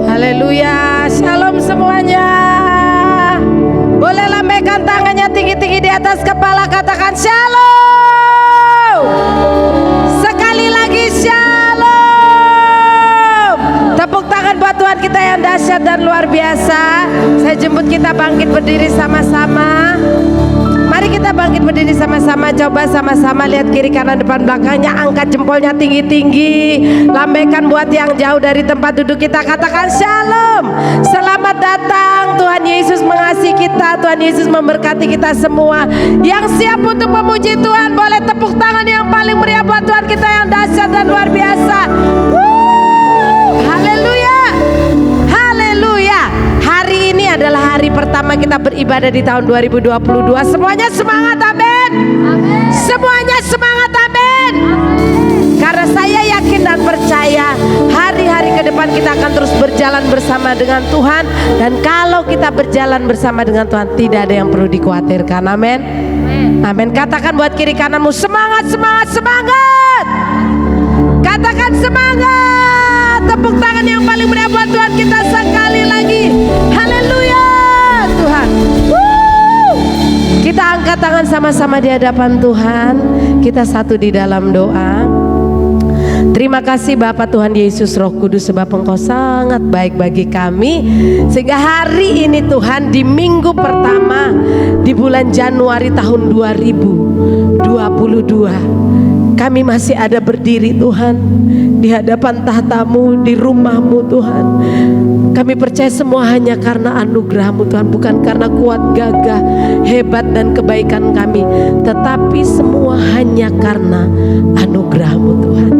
Haleluya, shalom semuanya. Boleh lambaikan tangannya tinggi-tinggi di atas kepala, katakan shalom. Sekali lagi shalom. Tepuk tangan buat Tuhan kita yang dahsyat dan luar biasa. Saya jemput kita bangkit berdiri sama-sama. Mari kita bangkit berdiri sama-sama. Coba sama-sama lihat kiri kanan depan belakangnya. Angkat jempolnya tinggi-tinggi. Lambaikan buat yang jauh dari tempat duduk kita. Katakan shalom. Selamat datang. Tuhan Yesus mengasihi kita. Tuhan Yesus memberkati kita semua. Yang siap untuk memuji Tuhan, boleh tepuk tangan yang paling meriah buat Tuhan kita yang dahsyat dan luar biasa. Haleluya. Haleluya. Hari ini adalah hari pertama kita beribadah di tahun 2022. Semuanya semangat, amin. Semuanya semangat, amin. Karena saya yakin dan percaya hari-hari ke depan kita akan terus berjalan bersama dengan Tuhan. Dan kalau kita berjalan bersama dengan Tuhan, tidak ada yang perlu dikhawatirkan, amin. Amin. Katakan buat kiri kananmu, semangat, semangat, semangat. Katakan semangat. Tepuk tangan yang paling meriah buat Tuhan kita sekali lagi. Haleluya Tuhan. Kita angkat tangan sama-sama di hadapan Tuhan. Kita satu di dalam doa. Terima kasih Bapa Tuhan Yesus Roh Kudus, sebab Engkau sangat baik bagi kami. Sehingga hari ini Tuhan, di minggu pertama di bulan Januari tahun 2022, kami masih ada berdiri Tuhan di hadapan tahta-Mu, di rumah-Mu Tuhan. Kami percaya semua hanya karena anugerah-Mu Tuhan, bukan karena kuat gagah, hebat dan kebaikan kami, tetapi semua hanya karena anugerah-Mu Tuhan.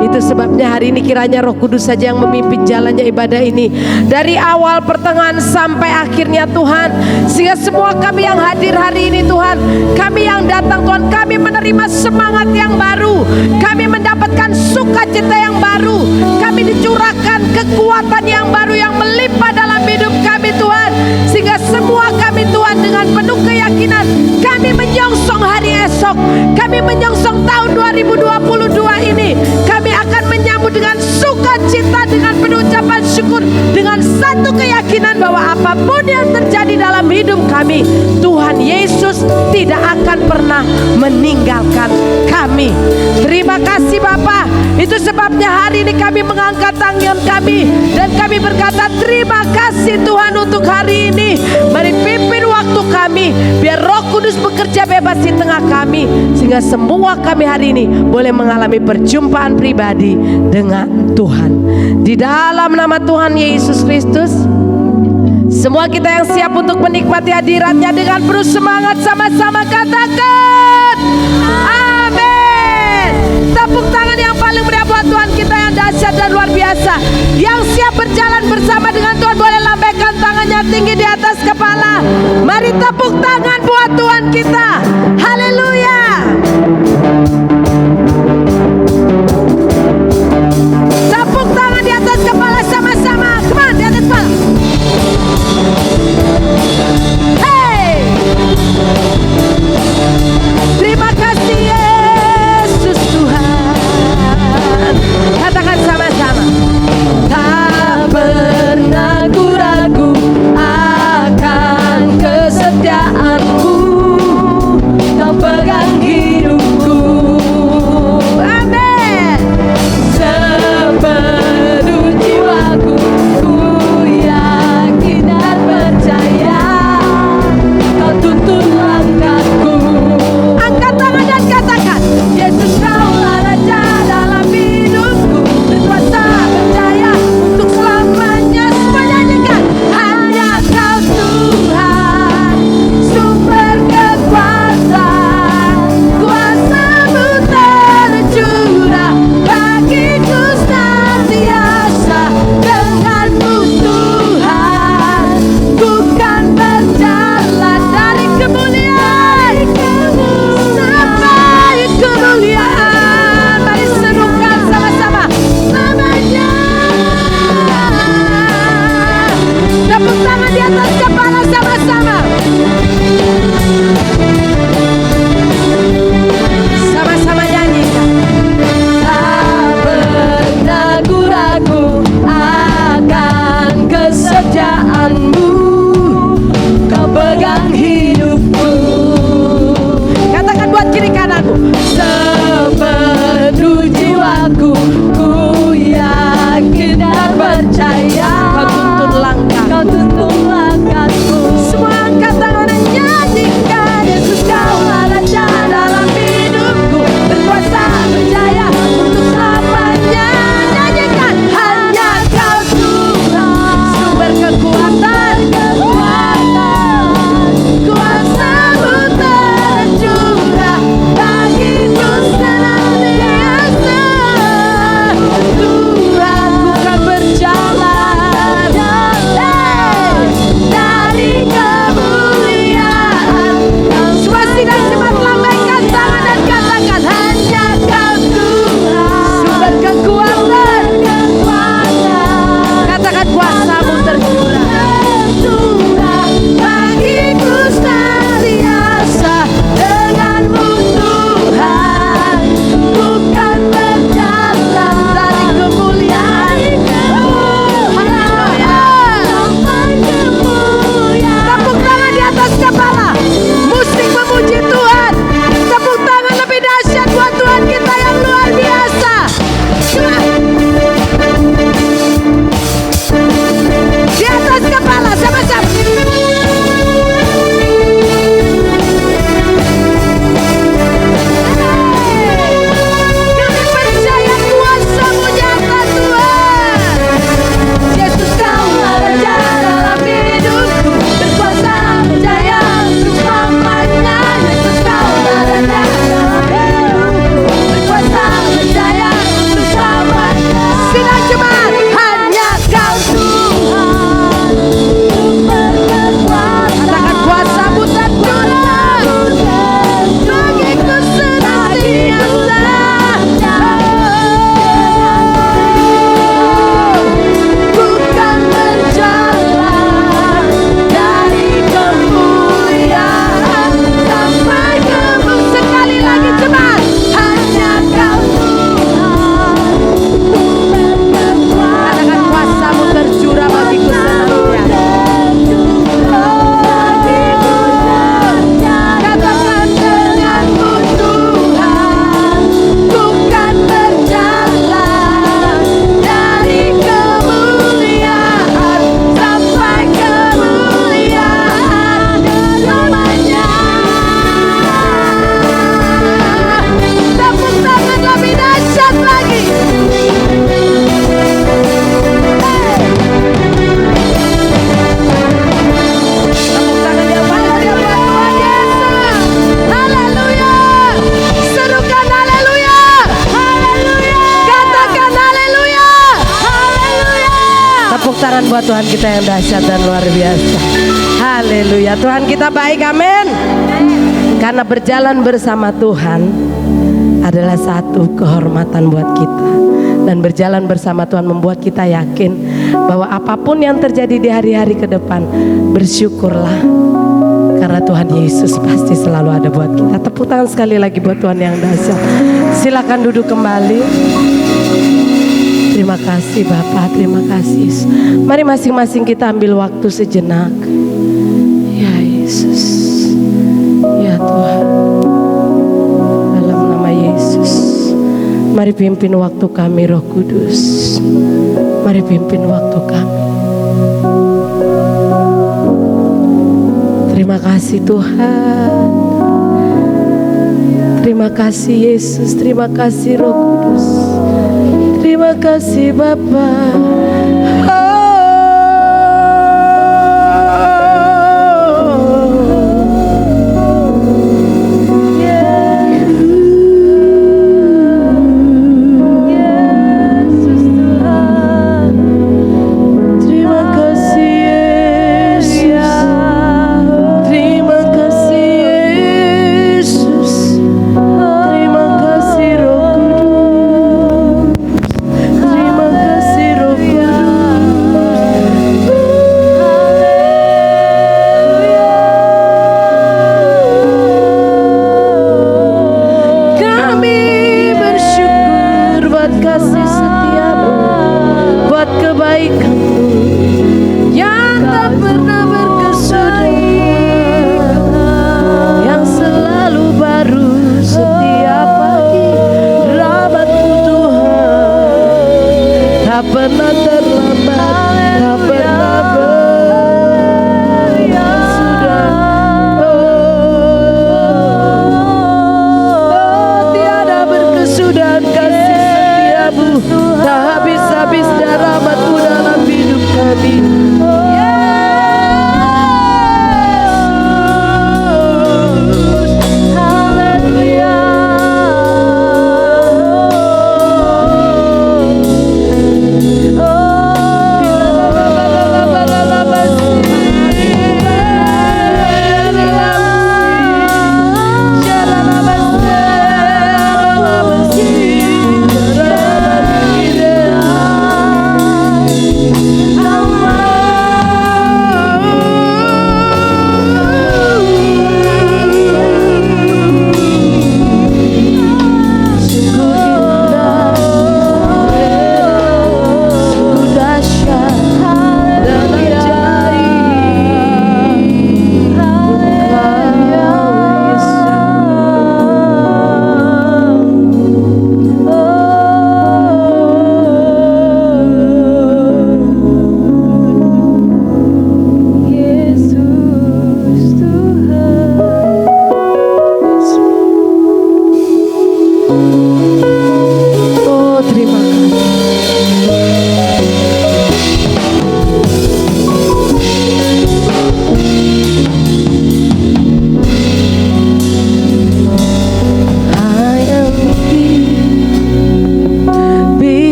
Itu sebabnya hari ini kiranya Roh Kudus saja yang memimpin jalannya ibadah ini, dari awal, pertengahan sampai akhirnya Tuhan. Sehingga semua kami yang hadir hari ini Tuhan, kami yang datang Tuhan, kami menerima semangat yang baru, kami mendapatkan sukacita yang baru, kami dicurahkan kekuatan yang baru yang melimpah dalam hidup kami Tuhan. Sehingga semua kami Tuhan dengan penuh keyakinan kami menyongsong hari esok, kami menyongsong tahun 2022 ini. Kami akan menyambut dengan sukacita, dengan penuh ucapan syukur, dengan satu keyakinan bahwa apapun yang terjadi dalam hidup kami, Tuhan Yesus tidak akan pernah meninggalkan kami. Terima kasih Bapa. Itu sebabnya hari ini kami mengangkat tangan kami dan kami berkata terima kasih Tuhan untuk hari ini. Mari pimpin waktu kami, biar Roh Kudus bekerja bebas di tengah kami, sehingga semua kami hari ini boleh mengalami perjumpaan pribadi dengan Tuhan. Di dalam nama Tuhan Yesus Kristus, semua kita yang siap untuk menikmati hadiratnya dengan penuh semangat sama-sama katakan amin. Tepuk tangan yang paling meriah buat Tuhan kita yang dahsyat dan luar biasa. Yang siap berjalan bersama dengan Tuhan boleh lambaikan tangannya tinggi di atas kepala. Mari tepuk tangan buat Tuhan kita. Haleluya. Tepuk tangan di atas kepala sama-sama. Come on, di atas kepala. Hey! Terima kasih Yesus Tuhan. Katakan sama-sama. Tak pernah ku ragu akan kesetiaan-Mu. tangan buat Tuhan kita yang dahsyat dan luar biasa. Haleluya. Tuhan kita baik, amin. Karena berjalan bersama Tuhan adalah satu kehormatan buat kita. Dan berjalan bersama Tuhan membuat kita yakin bahwa apapun yang terjadi di hari-hari ke depan, bersyukurlah. Karena Tuhan Yesus pasti selalu ada buat kita. Tepuk tangan sekali lagi buat Tuhan yang dahsyat. Silakan duduk kembali. Terima kasih Bapak, terima kasih. Mari masing-masing kita ambil waktu sejenak. Ya Yesus, ya Tuhan, dalam nama Yesus, mari pimpin waktu kami Roh Kudus. Mari pimpin waktu kami. Terima kasih Tuhan. Terima kasih Yesus, terima kasih Roh Kudus. Terima kasih Bapa. Terima kasih Roh Kudus.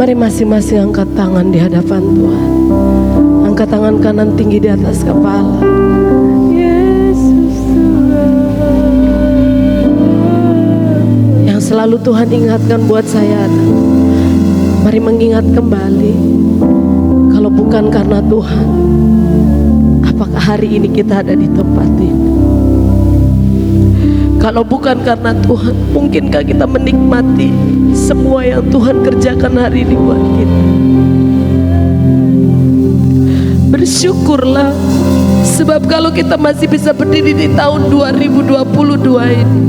Mari masing-masing angkat tangan di hadapan Tuhan. Angkat tangan kanan tinggi di atas kepala. Yesus Tuhan. Yang selalu Tuhan ingatkan buat saya, mari mengingat kembali, kalau bukan karena Tuhan, apakah hari ini kita ada di tempat ini? Kalau bukan karena Tuhan, mungkinkah kita menikmati semua yang Tuhan kerjakan hari ini buat kita? Bersyukurlah, sebab kalau kita masih bisa berdiri di tahun 2022 ini,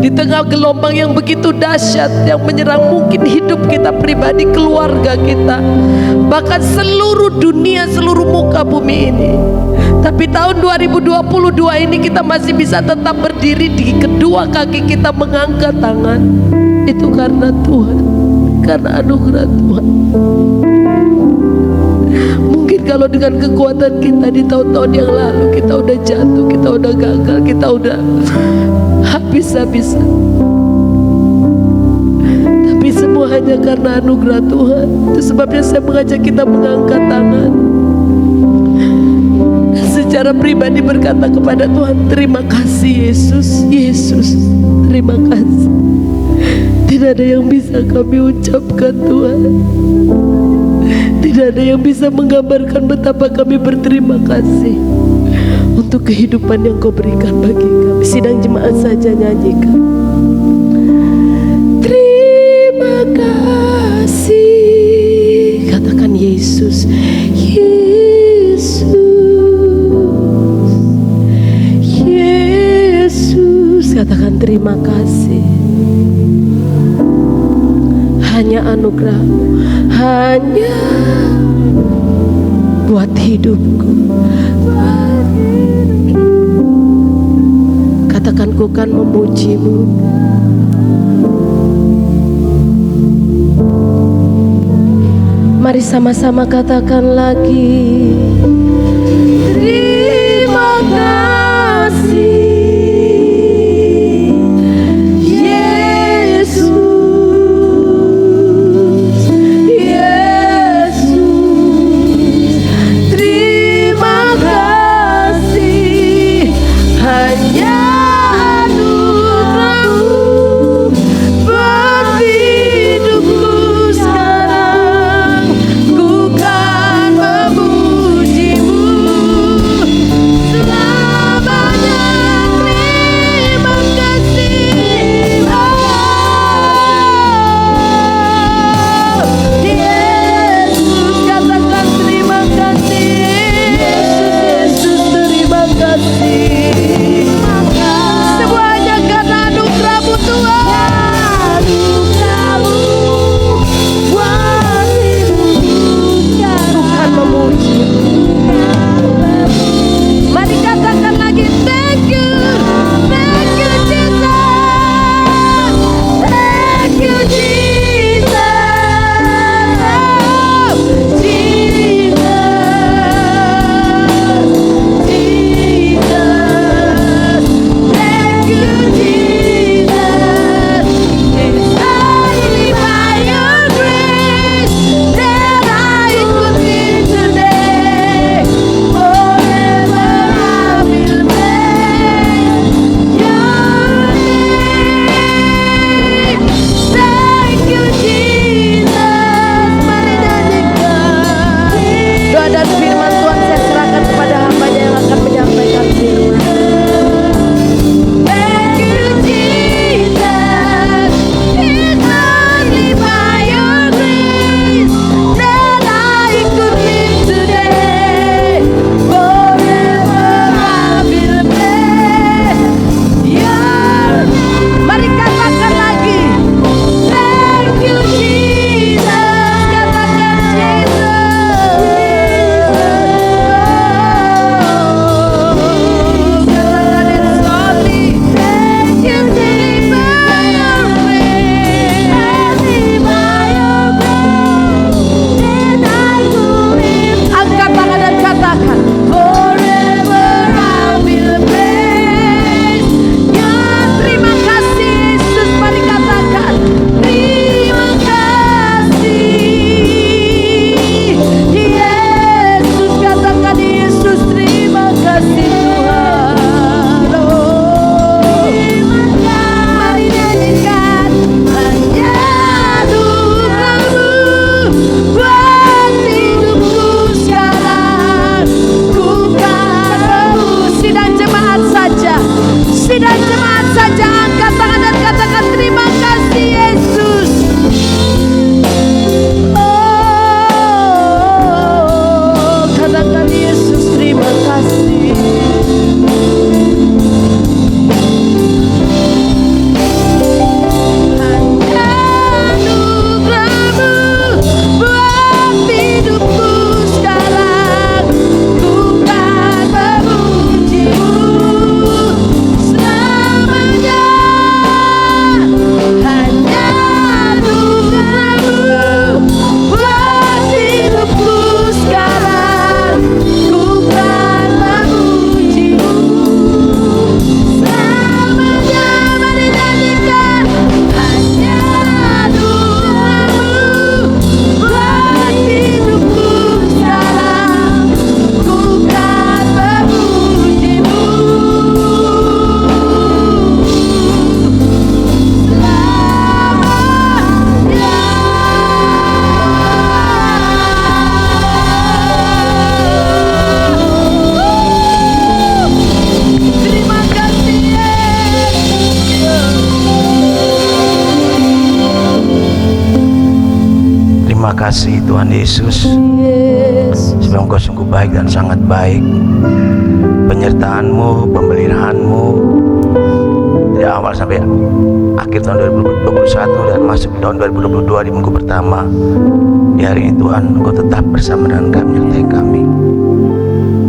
di tengah gelombang yang begitu dahsyat yang menyerang mungkin hidup kita pribadi, keluarga kita, bahkan seluruh dunia, seluruh muka bumi ini, tapi tahun 2022 ini kita masih bisa tetap berdiri di kedua kaki kita, mengangkat tangan. Itu karena Tuhan, karena anugerah Tuhan. Mungkin kalau dengan kekuatan kita di tahun-tahun yang lalu, kita udah jatuh, kita udah gagal, kita udah habis-habisan. Tapi semua hanya karena anugerah Tuhan. Itu sebabnya saya mengajak kita mengangkat tangan, secara pribadi berkata kepada Tuhan, terima kasih Yesus, Yesus, terima kasih. Tidak ada yang bisa kami ucapkan Tuhan. Tidak ada yang bisa menggambarkan betapa kami berterima kasih untuk kehidupan yang Kau berikan bagi kami. Sidang jemaat saja nyanyikan. Terima kasih. Katakan Yesus, Yesus, Yesus. Katakan terima kasih. Hanya anugerah-Mu, hanya buat hidupku. Katakan, ku kan memuji-Mu. Mari sama-sama katakan lagi. Terima kasih. Ku kan memuji Terima kasih Tuhan Yesus, sebab Engkau sungguh baik dan sangat baik. Penyertaan-Mu, pemeliharaan-Mu dari awal sampai akhir tahun 2021 dan masuk di tahun 2022 di minggu pertama. Di hari ini Tuhan, Engkau tetap bersama dengan kami, menyertai kami.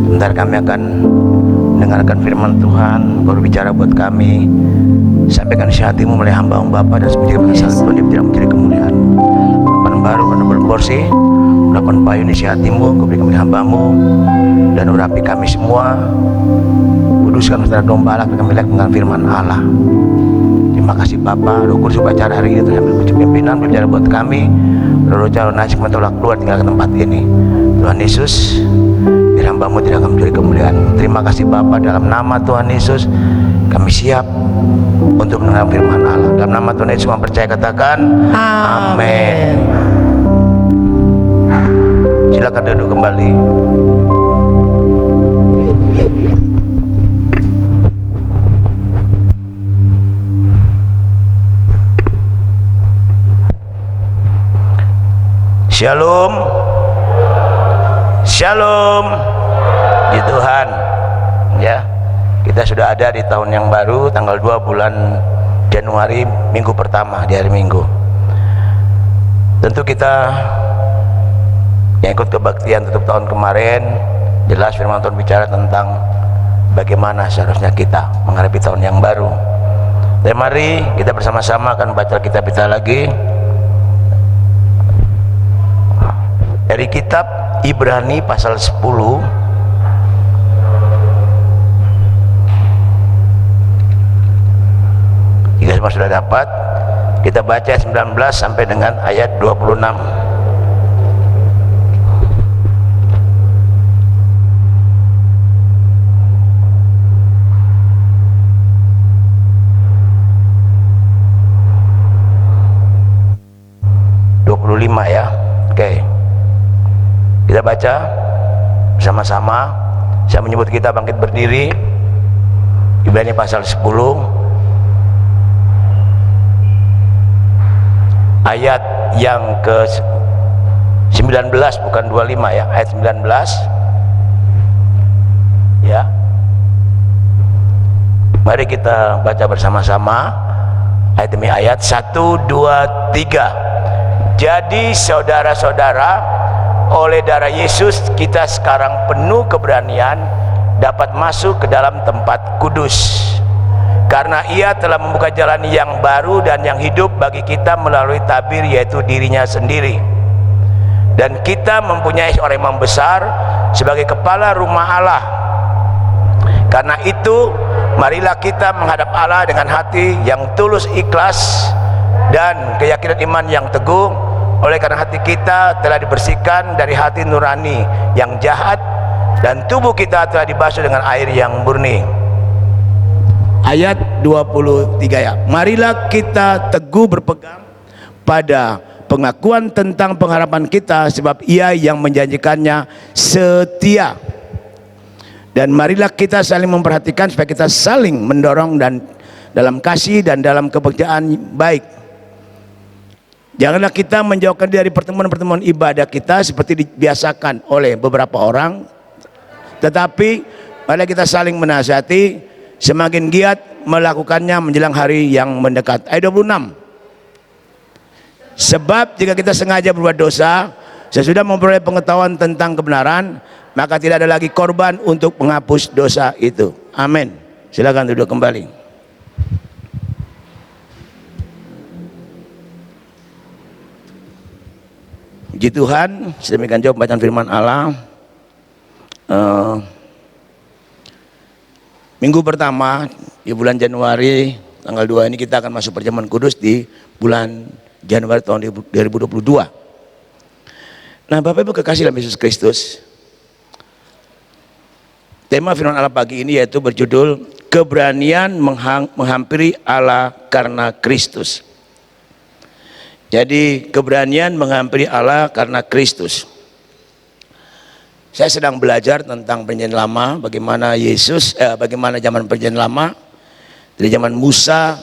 Sebentar kami akan mendengarkan firman Tuhan. Engkau berbicara buat kami. Sampaikan isi hati-Mu melalui hamba-Mu Bapa, dan seperti masalah Tuhan dia tidak mencari kemuliaan. Urapan baru, urapan berporsi, urapan payun isi hati-Mu, Engkau berikan melalui hamba-Mu, dan urapi kami semua. Kuduskan saudara domba Allah, kami lihat dengan firman Allah. Terima kasih Bapa. Roh Kudus upacara hari ini Tuhan ambil pimpinan, berbicara buat kami. Roh calon nasib mentolak keluar tinggal ke tempat ini. Tuhan Yesus, biar hamba-Mu tidak akan mencuri kemuliaan. Terima kasih Bapa, dalam nama Tuhan Yesus kami siap untuk mendengar firman Allah. Dalam nama Tuhan Yesus kami percaya, katakan amin. Silakan duduk kembali. Shalom, shalom di Tuhan. Ya, kita sudah ada di tahun yang baru, tanggal 2 bulan Januari, minggu pertama, di hari Minggu. Tentu kita yang ikut kebaktian tutup tahun kemarin, jelas firman Tuhan bicara tentang bagaimana seharusnya kita menghadapi tahun yang baru. Dan mari kita bersama-sama akan baca kitab kita lagi dari kitab Ibrani pasal 10. Jika semua sudah dapat, kita baca 19 sampai dengan ayat 26. Ya, oke. Kita baca bersama-sama. Saya menyebut kita bangkit berdiri. Ibrani pasal 10 ayat yang ke 19, bukan 25 ya, ayat 19 ya. Mari kita baca bersama-sama ayat demi ayat. 1, 2, 3. Jadi saudara-saudara, oleh darah Yesus kita sekarang penuh keberanian dapat masuk ke dalam tempat kudus, karena Ia telah membuka jalan yang baru dan yang hidup bagi kita melalui tabir, yaitu dirinya sendiri. Dan kita mempunyai seorang imam besar sebagai kepala rumah Allah. Karena itu marilah kita menghadap Allah dengan hati yang tulus ikhlas dan keyakinan iman yang teguh. Oleh karena hati kita telah dibersihkan dari hati nurani yang jahat, dan tubuh kita telah dibasuh dengan air yang murni. Ayat 23 ya. Marilah kita teguh berpegang pada pengakuan tentang pengharapan kita, sebab Ia yang menjanjikannya setia. Dan marilah kita saling memperhatikan supaya kita saling mendorong dan dalam kasih dan dalam kepekerjaan baik. Janganlah kita menjauhkan diri dari pertemuan-pertemuan ibadah kita seperti dibiasakan oleh beberapa orang, tetapi marilah kita saling menasihati, semakin giat melakukannya menjelang hari yang mendekat. Ayat 26. Sebab jika kita sengaja berbuat dosa sesudah memperoleh pengetahuan tentang kebenaran, maka tidak ada lagi korban untuk menghapus dosa itu. Amin. Silakan duduk kembali. Puji Tuhan, sedemikian jauh pembacaan firman Allah. Minggu pertama di bulan Januari tanggal 2 ini kita akan masuk perjamuan kudus di bulan Januari tahun 2022. Nah, Bapak Ibu kekasih dalam Yesus Kristus, tema firman Allah pagi ini yaitu berjudul keberanian menghampiri Allah karena Kristus. Jadi keberanian menghampiri Allah karena Kristus. Saya sedang belajar tentang perjanjian lama, bagaimana bagaimana zaman perjanjian lama, dari zaman Musa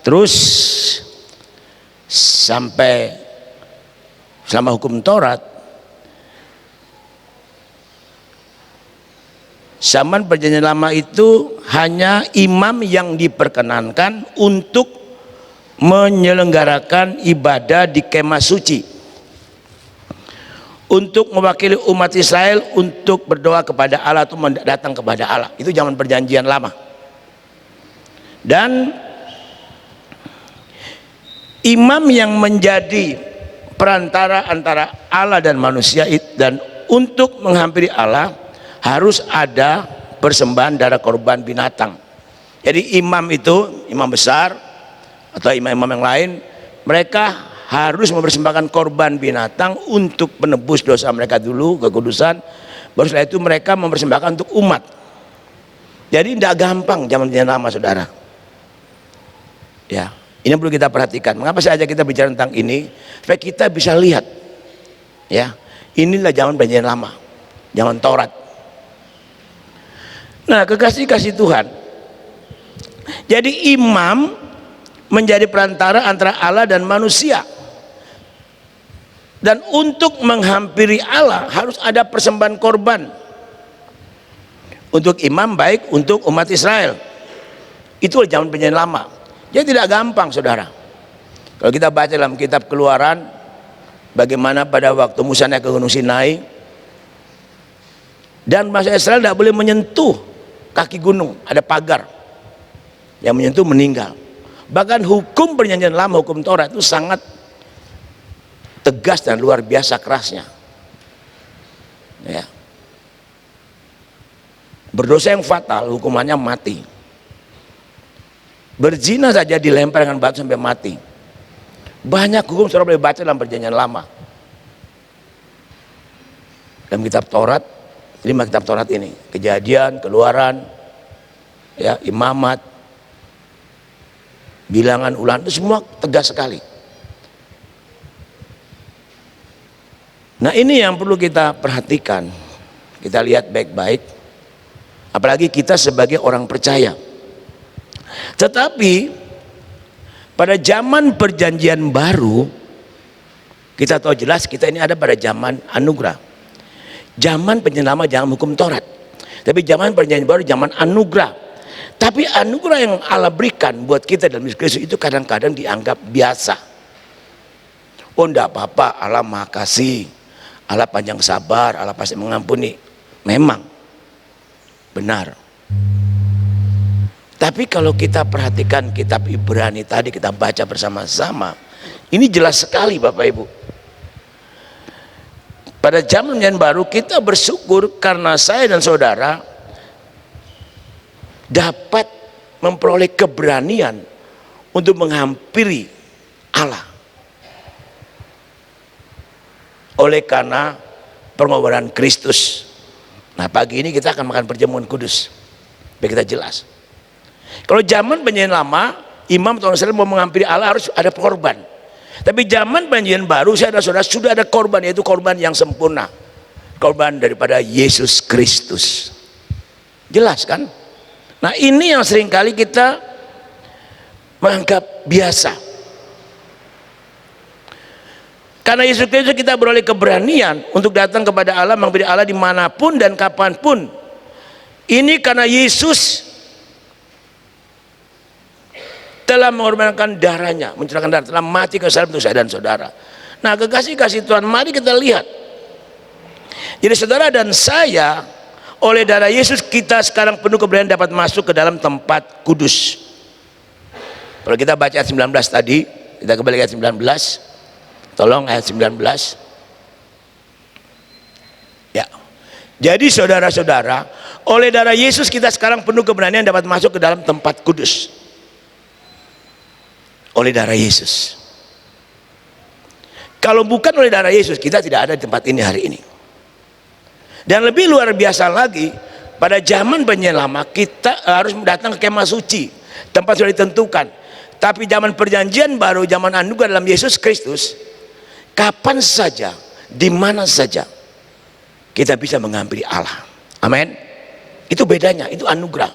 terus sampai selama hukum Taurat, zaman perjanjian lama itu hanya imam yang diperkenankan untuk menyelenggarakan ibadah di kemah suci, untuk mewakili umat Israel untuk berdoa kepada Allah atau datang kepada Allah. Itu zaman perjanjian lama. Dan imam yang menjadi perantara antara Allah dan manusia dan untuk menghampiri Allah harus ada persembahan darah korban binatang. Jadi imam itu, imam besar atau imam-imam yang lain, mereka harus mempersembahkan korban binatang untuk penebus dosa mereka dulu, kekudusan. Baru setelah itu mereka mempersembahkan untuk umat. Jadi tidak gampang zaman lama, saudara. Ya, ini perlu kita perhatikan. Mengapa saja kita bicara tentang ini? Supaya kita bisa lihat, ya, inilah zaman perjanjian lama, zaman Taurat. Nah, kekasih-kasih Tuhan, jadi imam menjadi perantara antara Allah dan manusia, dan untuk menghampiri Allah harus ada persembahan korban untuk imam, baik untuk umat Israel. Itu zaman perjanjian lama. Jadi tidak gampang, saudara. Kalau kita baca dalam kitab Keluaran, bagaimana pada waktu Musa naik ke Gunung Sinai dan bangsa Israel tidak boleh menyentuh kaki gunung, ada pagar, yang menyentuh meninggal. Bahkan hukum perjanjian lama, hukum Taurat itu sangat tegas dan luar biasa kerasnya, ya. Berdosa yang fatal hukumannya mati, berzina saja dilempar dengan batu sampai mati. Banyak hukum saudara boleh baca dalam perjanjian lama, dalam kitab Taurat. 5 kitab Taurat ini, Kejadian, Keluaran, ya, Imamat, Bilangan, Ulangan, itu semua tegas sekali. Nah, ini yang perlu kita perhatikan, kita lihat baik-baik, apalagi kita sebagai orang percaya. Tetapi pada zaman perjanjian baru, kita tahu jelas kita ini ada pada zaman anugerah. Zaman perjanjian lama zaman hukum Taurat, tapi zaman perjanjian baru zaman anugerah. Tapi anugerah yang Allah berikan buat kita dalam Yesus Kristus itu kadang-kadang dianggap biasa. Oh, enggak apa-apa, Allah Maha Kasih, Allah panjang sabar, Allah pasti mengampuni. Memang benar. Tapi kalau kita perhatikan kitab Ibrani tadi kita baca bersama-sama, ini jelas sekali Bapak Ibu. Pada zaman yang baru kita bersyukur karena saya dan saudara dapat memperoleh keberanian untuk menghampiri Allah oleh karena pengorbanan Kristus. Nah, pagi ini kita akan makan perjamuan kudus biar kita jelas. Kalau zaman perjanjian lama, imam atau orang mau menghampiri Allah harus ada korban. Tapi zaman perjanjian baru, saya dan saudara sudah ada korban, yaitu korban yang sempurna, korban daripada Yesus Kristus. Jelas kan? Nah, ini yang seringkali kita menganggap biasa. Karena Yesus Kristus kita beroleh keberanian untuk datang kepada Allah, menghampiri Allah dimanapun dan kapanpun. Ini karena Yesus telah mengorbankan darahnya, mencurahkan darah, telah mati kesalahan untuk saya dan saudara. Nah, kekasih-kasih Tuhan, mari kita lihat. Jadi saudara dan saya, oleh darah Yesus kita sekarang penuh keberanian dapat masuk ke dalam tempat kudus. Kalau kita baca ayat 19 tadi, kita kembali ke ayat 19. Tolong ayat 19. Ya. Jadi saudara-saudara, oleh darah Yesus kita sekarang penuh keberanian dapat masuk ke dalam tempat kudus. Oleh darah Yesus. Kalau bukan oleh darah Yesus, kita tidak ada di tempat ini hari ini. Dan lebih luar biasa lagi, pada zaman perjanjian lama kita harus datang ke kemah suci, tempat sudah ditentukan. Tapi zaman perjanjian baru, zaman anugerah dalam Yesus Kristus, kapan saja, di mana saja kita bisa menghampiri Allah. Amin. Itu bedanya, itu anugerah.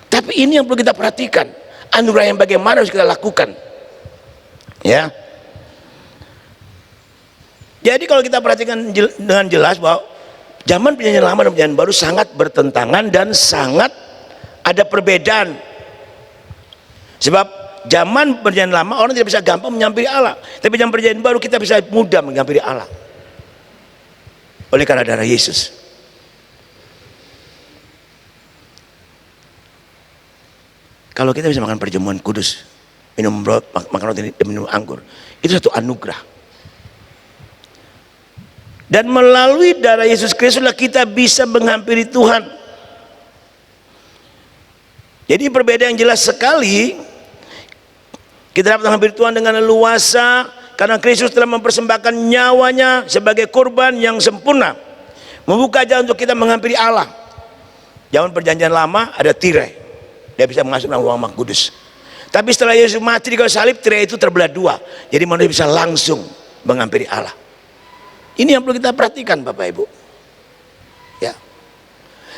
Tapi ini yang perlu kita perhatikan, anugerah yang bagaimana harus kita lakukan. Ya. Jadi kalau kita perhatikan dengan jelas bahwa zaman perjanjian lama dan perjanjian baru sangat bertentangan dan sangat ada perbedaan. Sebab zaman perjanjian lama orang tidak bisa gampang menyampiri Allah, tapi zaman perjanjian baru kita bisa mudah menyampiri Allah oleh karena darah Yesus. Kalau kita bisa makan perjamuan kudus, minum brot, makan roti dan minum anggur, itu satu anugerah. Dan melalui darah Yesus Kristuslah kita bisa menghampiri Tuhan. Jadi perbedaan yang jelas sekali. Kita dapat menghampiri Tuhan dengan leluasa karena Kristus telah mempersembahkan nyawanya sebagai korban yang sempurna, membuka jalan untuk kita menghampiri Allah. Zaman perjanjian lama ada tirai, dia bisa masuk dalam ruang Maha Kudus. Tapi setelah Yesus mati di kayu salib, tirai itu terbelah dua, jadi manusia bisa langsung menghampiri Allah. Ini yang perlu kita perhatikan Bapak Ibu ya.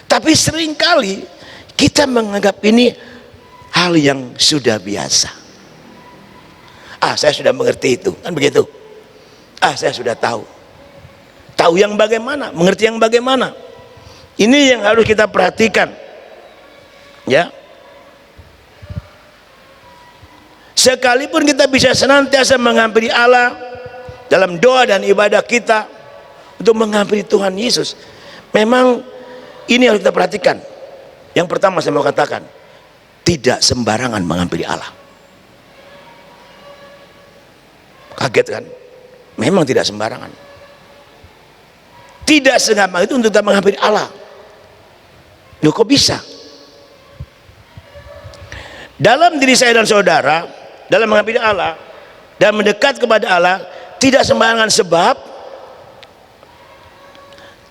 Tapi seringkali kita menganggap ini hal yang sudah biasa. Saya sudah mengerti itu, kan begitu. Saya sudah tahu yang bagaimana, mengerti yang bagaimana. Ini yang harus kita perhatikan ya. Sekalipun kita bisa senantiasa menghampiri Allah dalam doa dan ibadah kita untuk menghampiri Tuhan Yesus, memang ini harus kita perhatikan. Yang pertama saya mau katakan, tidak sembarangan menghampiri Allah. Kaget kan? Memang tidak sembarangan. Tidak segampang itu untuk kita menghampiri Allah. Loh, kok bisa? Dalam diri saya dan saudara, dalam menghampiri Allah dan mendekat kepada Allah, tidak sembarangan, sebab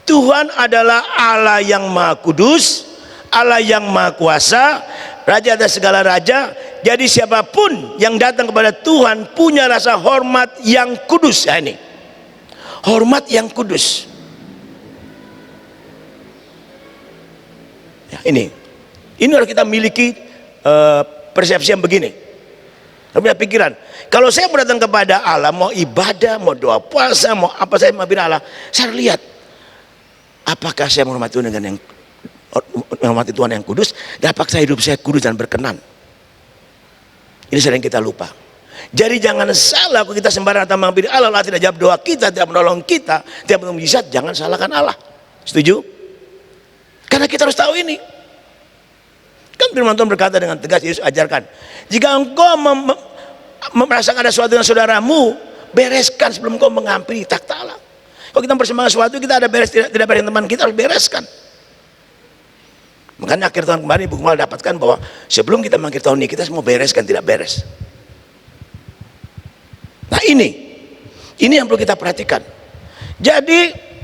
Tuhan adalah Allah yang Maha Kudus, Allah yang Maha Kuasa, Raja atas segala raja. Jadi siapapun yang datang kepada Tuhan punya rasa hormat yang kudus. Ya, ini hormat yang kudus ya, ini harus kita miliki persepsi yang begini. Punya pikiran, kalau saya datang kepada Allah, mau ibadah, mau doa puasa, mau apa, saya menghampiri Allah, saya lihat apakah saya menghormati Tuhan dengan yang menghormati Tuhan yang kudus, dan apakah hidup saya kudus dan berkenan. Ini sering kita lupa. Jadi jangan salah kalau kita sembarangan datang menghampiri Allah, Allah tidak jawab doa kita, tidak menolong kita, tidak menolong mujizat, jangan salahkan Allah. Setuju? Karena kita harus tahu ini. Kan firman Tuhan berkata dengan tegas, Yesus ajarkan, jika engkau merasakan ada sesuatu dengan saudaramu, bereskan sebelum engkau menghampiri takhta Allah. Kalau kita mempersembahkan sesuatu, kita ada beres, tidak beres teman kita, harus bereskan. Makanya akhir tahun kemarin Ibu Kumal dapatkan bahwa sebelum kita mengakhir tahun ini, kita semua bereskan, tidak beres. Nah ini yang perlu kita perhatikan. Jadi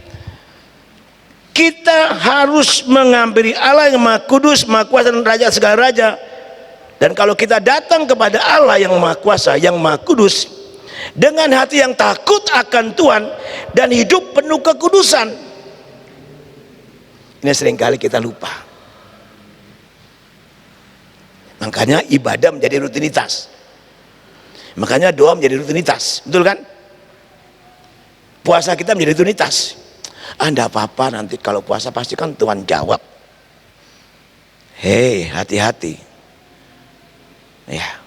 kita harus menghampiri Allah yang Maha Kudus, Maha Kuasa dan Raja segala raja. Dan kalau kita datang kepada Allah yang Maha Kuasa, yang Maha Kudus, dengan hati yang takut akan Tuhan dan hidup penuh kekudusan, ini seringkali kita lupa. Makanya ibadah menjadi rutinitas, makanya doa menjadi rutinitas, betul kan? Puasa kita menjadi rutinitas. Enggak apa-apa, nanti kalau puasa pasti kan Tuhan jawab. Hei, hati-hati ya.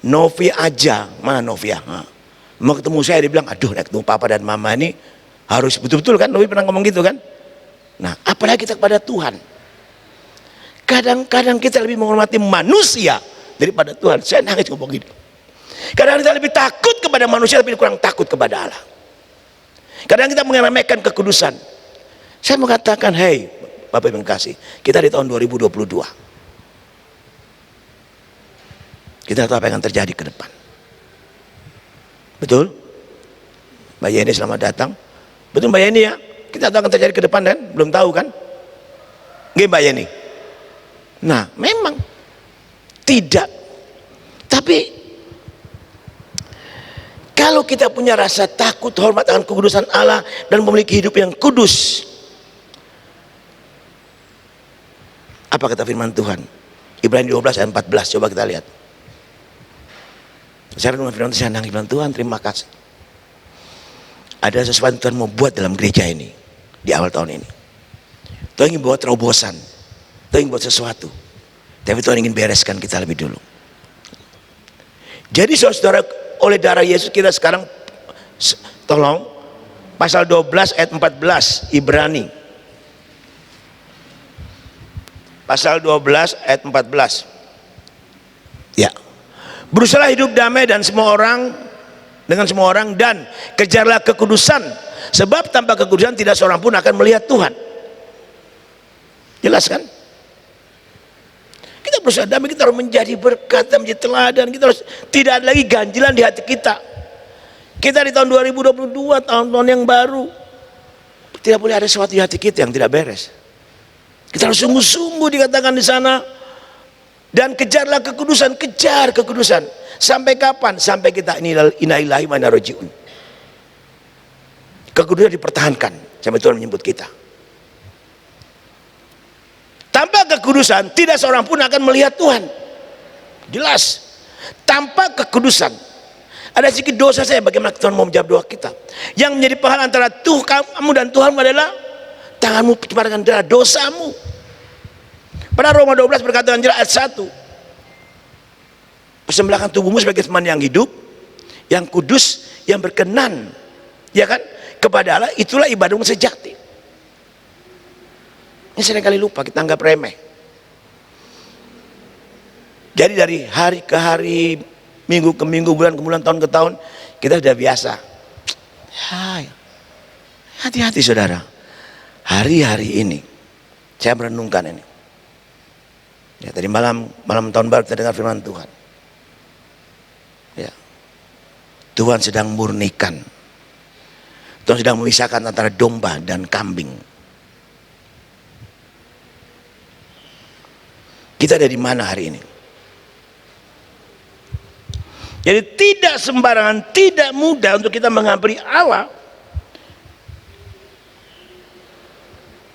Novi aja, mana Novia? Mau ketemu saya, dia bilang, aduh, ketemu papa dan mama ini harus betul-betul, kan? Novi pernah ngomong gitu kan? Nah, apalagi kita kepada Tuhan. Kadang-kadang kita lebih menghormati manusia daripada Tuhan. Saya nangis ngomong gitu. Kadang kita lebih takut kepada manusia, tapi kurang takut kepada Allah. Kadang kita mengeremehkan kekudusan. Saya mengatakan, hei Bapak Ibu yang kasih, kita di tahun 2022, kita tahu apa yang akan terjadi ke depan. Betul? Mbak Yeni selamat datang. Betul Mbak Yeni ya? Kita tahu akan terjadi ke depan kan? Belum tahu kan? Nggih Mbak Yeni. Nah memang tidak. Tapi kalau kita punya rasa takut, hormat akan kekudusan Allah dan memiliki hidup yang kudus, apa kata firman Tuhan? Ibrani 12 ayat 14, coba kita lihat. Saya renungan firman Tuhan, saya nangis bilang, Tuhan terima kasih. Ada sesuatu yang Tuhan mau buat dalam gereja ini di awal tahun ini. Tuhan ingin buat terobosan, Tuhan ingin buat sesuatu, tapi Tuhan ingin bereskan kita lebih dulu. Jadi saudara, oleh darah Yesus kita sekarang, tolong pasal 12 ayat 14 Ibrani, pasal 12 ayat 14, ya, berusahalah hidup damai dan semua orang, dengan semua orang, dan kejarlah kekudusan, sebab tanpa kekudusan tidak seorang pun akan melihat Tuhan. Jelas kan? Kita berusaha damai, kita harus menjadi berkat, menjadi teladan, kita harus tidak ada lagi ganjilan di hati kita. Kita di tahun 2022, tahun-tahun yang baru, tidak boleh ada sesuatu di hati kita yang tidak beres. Kita harus sungguh-sungguh dikatakan di sana, dan kejarlah kekudusan, kejar kekudusan. Sampai kapan? Sampai kita inailahi mana rojiun. Kekudusan dipertahankan sampai Tuhan menyebut kita. Tanpa kekudusan tidak seorang pun akan melihat Tuhan. Jelas. Tanpa kekudusan, ada sedikit dosa saya, bagaimana Tuhan mau menjawab doa kita? Yang menjadi penghalang antara kamu dan Tuhan adalah tanganmu pencemaran darah dosamu. Pada Roma 12 berkata ayat 1, persembahkan tubuhmu sebagai teman yang hidup, yang kudus, yang berkenan, ya kan, kepada Allah, itulah ibadahmu sejati. Ini seringkali lupa, kita anggap remeh. Jadi dari hari ke hari, minggu ke minggu, bulan ke bulan, tahun ke tahun, kita sudah biasa. Hati-hati saudara, hari-hari ini saya merenungkan ini. Ya, tadi malam tahun baru kita dengar firman Tuhan. Ya, Tuhan sedang murnikan, Tuhan sedang memisahkan antara domba dan kambing. Kita ada di mana hari ini? Jadi tidak sembarangan, tidak mudah untuk kita menghampiri Allah.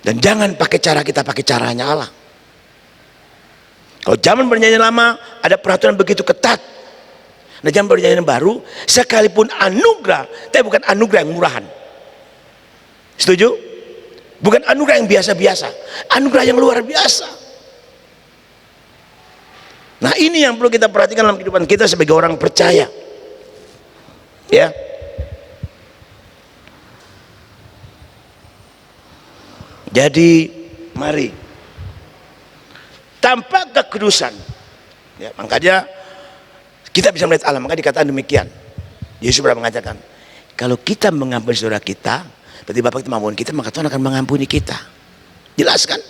Dan jangan pakai cara kita, pakai caranya Allah. Kalau zaman perjanjian lama ada peraturan begitu ketat. Nah, zaman perjanjian baru sekalipun anugerah, tapi bukan anugerah yang murahan. Setuju? Bukan anugerah yang biasa-biasa, anugerah yang luar biasa. Nah, ini yang perlu kita perhatikan dalam kehidupan kita sebagai orang percaya. Ya. Jadi mari, tanpa kekudusan, ya, makanya kita bisa melihat Allah. Maka dikatakan demikian, Yesus pernah mengatakan, kalau kita mengampuni saudara kita, berarti Bapa kita mengampuni kita, maka Tuhan akan mengampuni kita. Jelas kan?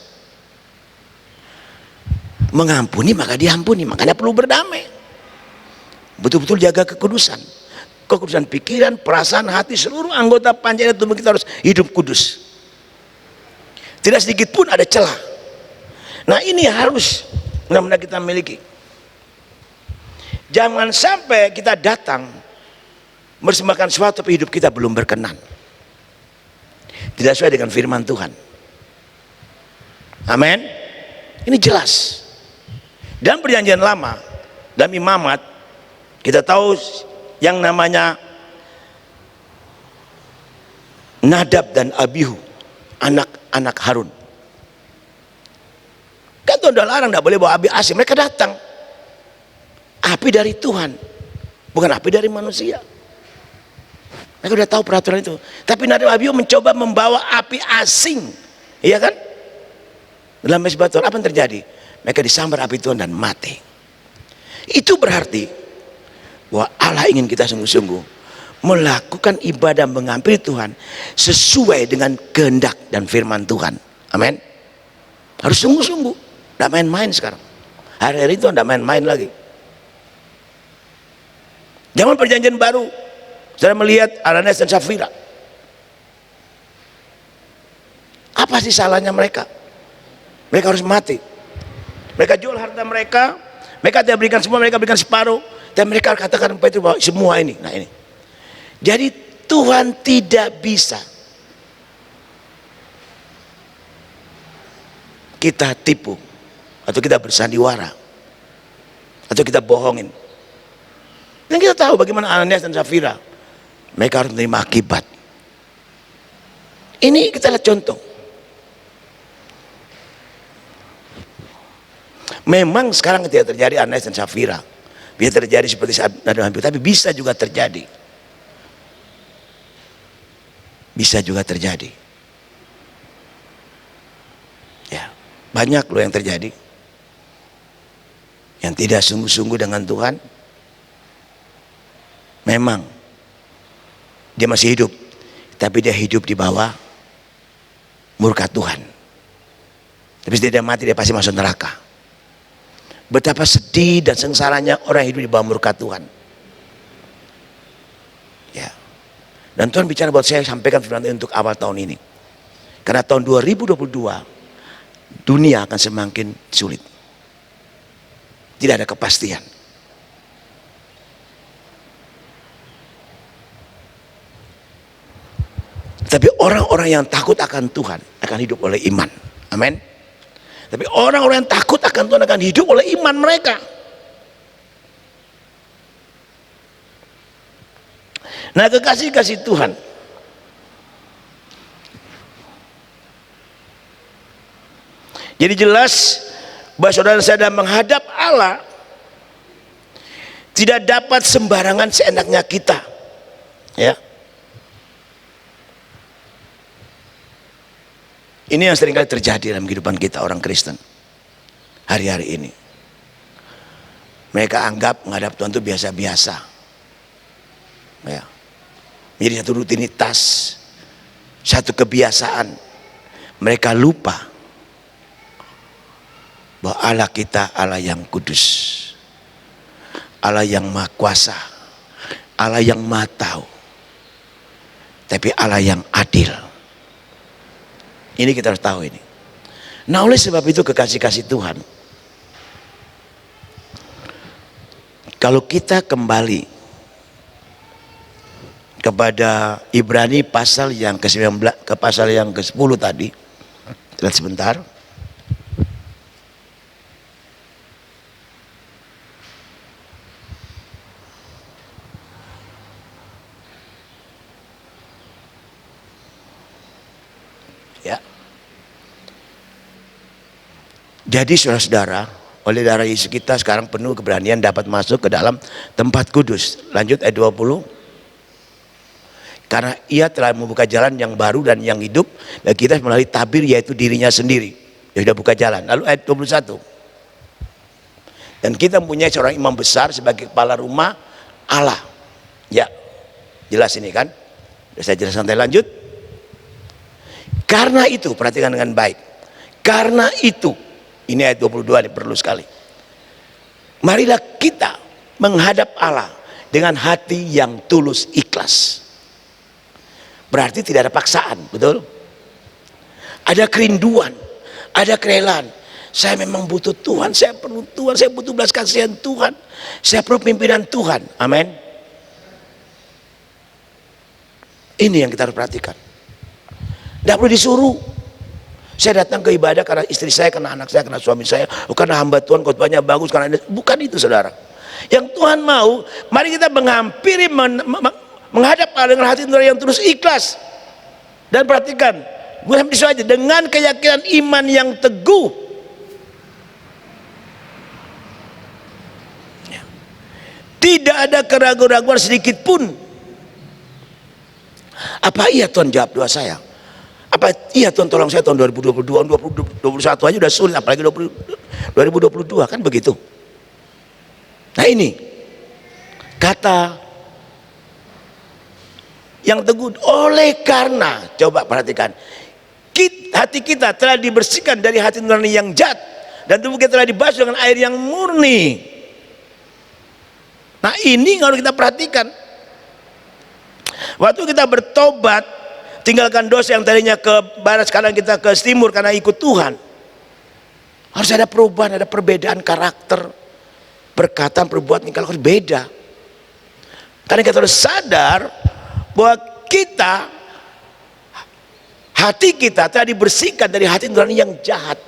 Mengampuni maka diampuni, makanya perlu berdamai. Betul-betul jaga kekudusan, kekudusan pikiran, perasaan, hati, seluruh anggota panca tubuh kita harus hidup kudus. Tidak sedikit pun ada celah. Nah, ini harus benar-benar kita miliki. Jangan sampai kita datang mempersembahkan sesuatu tapi hidup kita belum berkenan, tidak sesuai dengan firman Tuhan. Amin. Ini jelas. Dan perjanjian lama dalam imamat kita tahu yang namanya Nadab dan Abihu, anak-anak Harun. Kan Tuhan udah larang, tidak boleh bawa api asing. Mereka datang, api dari Tuhan, bukan api dari manusia. Mereka udah tahu peraturan itu. Tapi Nadab Abihu mencoba membawa api asing, iya kan? Dalam mesbah Tuhan, apa yang terjadi? Mereka disambar api Tuhan dan mati. Itu berarti bahwa Allah ingin kita sungguh-sungguh melakukan ibadah mengampuni Tuhan sesuai dengan kehendak dan firman Tuhan. Amin. Harus sungguh-sungguh, tidak main-main sekarang. Hari-hari itu tidak main-main lagi. Zaman perjanjian baru, saya melihat Ananias dan Safira. Apa sih salahnya mereka? Mereka harus mati. Mereka jual harta mereka, mereka tidak berikan semua, mereka berikan separuh, dan mereka katakan itu bahwa semua ini. Nah, ini. Jadi Tuhan tidak bisa kita tipu, atau kita bersandiwara, atau kita bohongin. Dan kita tahu bagaimana Ananias dan Safira, mereka harus menerima akibat. Ini kita lihat contoh. Memang sekarang tidak terjadi Ananias dan Safira, bisa terjadi seperti saat Nada Hampir, tapi bisa juga terjadi. Bisa juga terjadi. Ya, banyak loh yang terjadi. Yang tidak sungguh-sungguh dengan Tuhan. Memang dia masih hidup, tapi dia hidup di bawah murka Tuhan. Tapi setelah dia mati, dia pasti masuk neraka. Betapa sedih dan sengsaranya orang hidup di bawah murka Tuhan. Ya. Dan Tuhan bicara buat saya, sampaikan firman untuk awal tahun ini. Karena tahun 2022 dunia akan semakin sulit. Tidak ada kepastian. Tapi orang-orang yang takut akan Tuhan akan hidup oleh iman. Amin. Tapi orang-orang yang takut akan Tuhan akan hidup oleh iman mereka. Nah, kekasih-kasih Tuhan, jadi jelas bahwa saudara saya dalam menghadap Allah tidak dapat sembarangan seenaknya kita. Ya. Ini yang seringkali terjadi dalam kehidupan kita orang Kristen hari-hari ini. Mereka anggap menghadap Tuhan itu biasa-biasa, ya. Menjadi satu rutinitas, satu kebiasaan. Mereka lupa bahwa Allah kita Allah yang kudus, Allah yang maha kuasa, Allah yang maha tahu, tapi Allah yang adil. Ini kita harus tahu ini. Nah, oleh sebab itu kekasih-kasih Tuhan, kalau kita kembali kepada Ibrani pasal yang ke-19 ke pasal yang ke-10 tadi, lihat sebentar. Ya. Jadi saudara-saudara, oleh darah Yesus kita sekarang penuh keberanian dapat masuk ke dalam tempat kudus. Lanjut ayat 20. Karena ia telah membuka jalan yang baru dan yang hidup bagi kita melalui tabir, yaitu dirinya sendiri. Dia sudah buka jalan. Lalu ayat 21. Dan kita mempunyai seorang imam besar sebagai kepala rumah Allah. Ya, jelas ini kan. Sudah saya jelaskan santai, lanjut. Karena itu, perhatikan dengan baik. Karena itu, ini ayat 22 ini perlu sekali. Marilah kita menghadap Allah dengan hati yang tulus ikhlas. Berarti tidak ada paksaan, betul? Ada kerinduan, ada kerelaan. Saya memang butuh Tuhan, saya perlu Tuhan, saya butuh belas kasihan Tuhan, saya perlu pimpinan Tuhan. Amin. Ini yang kita harus perhatikan. Tidak perlu disuruh. Saya datang ke ibadah karena istri saya, karena anak saya, karena suami saya, karena hamba Tuhan khotbahnya bagus, karena ini. Bukan itu, saudara. Yang Tuhan mau, mari kita menghampiri, menghadap Allah dengan hati nurani yang terus ikhlas. Dan perhatikan, bukan itu saja, dengan keyakinan iman yang teguh. Tidak ada keraguan-raguan sedikit pun. Apa iya Tuhan jawab doa saya? Apa iya Tuhan tolong saya tahun 2022, 2021 aja udah sulit, apalagi 2022, kan begitu. Nah, ini kata yang teguh, oleh karena, coba perhatikan, hati kita telah dibersihkan dari hati nurani yang jahat dan tubuh kita telah dibasuh dengan air yang murni. Nah, ini harus kita perhatikan. Waktu kita bertobat, tinggalkan dosa yang tadinya ke barat, sekarang kita ke timur karena ikut Tuhan, harus ada perubahan, ada perbedaan karakter, perkataan, perbuatan, kalau harus beda. Karena kita harus sadar bahwa kita, hati kita telah dibersihkan dari hati nurani yang jahat.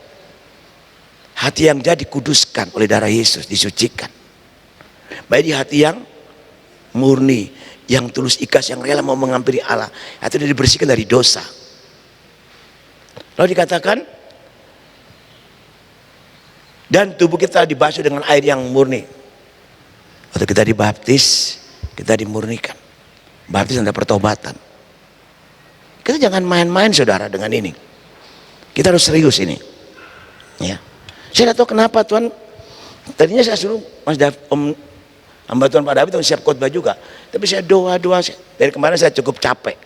Hati yang jahat dikuduskan oleh darah Yesus, disucikan. Baik di hati yang murni, yang tulus ikhlas, yang rela mau menghampiri Allah, itu dia dibersihkan dari dosa. Lalu dikatakan, dan tubuh kita dibasuh dengan air yang murni. Waktu kita dibaptis, kita dimurnikan. Baptis tanda pertobatan. Kita jangan main-main saudara dengan ini. Kita harus serius ini. Ya. Saya tidak tahu kenapa Tuhan. Tadinya saya suruh Mas hamba Tuhan Pak David siap khotbah juga. Tapi saya doa. Dari kemarin saya cukup capek.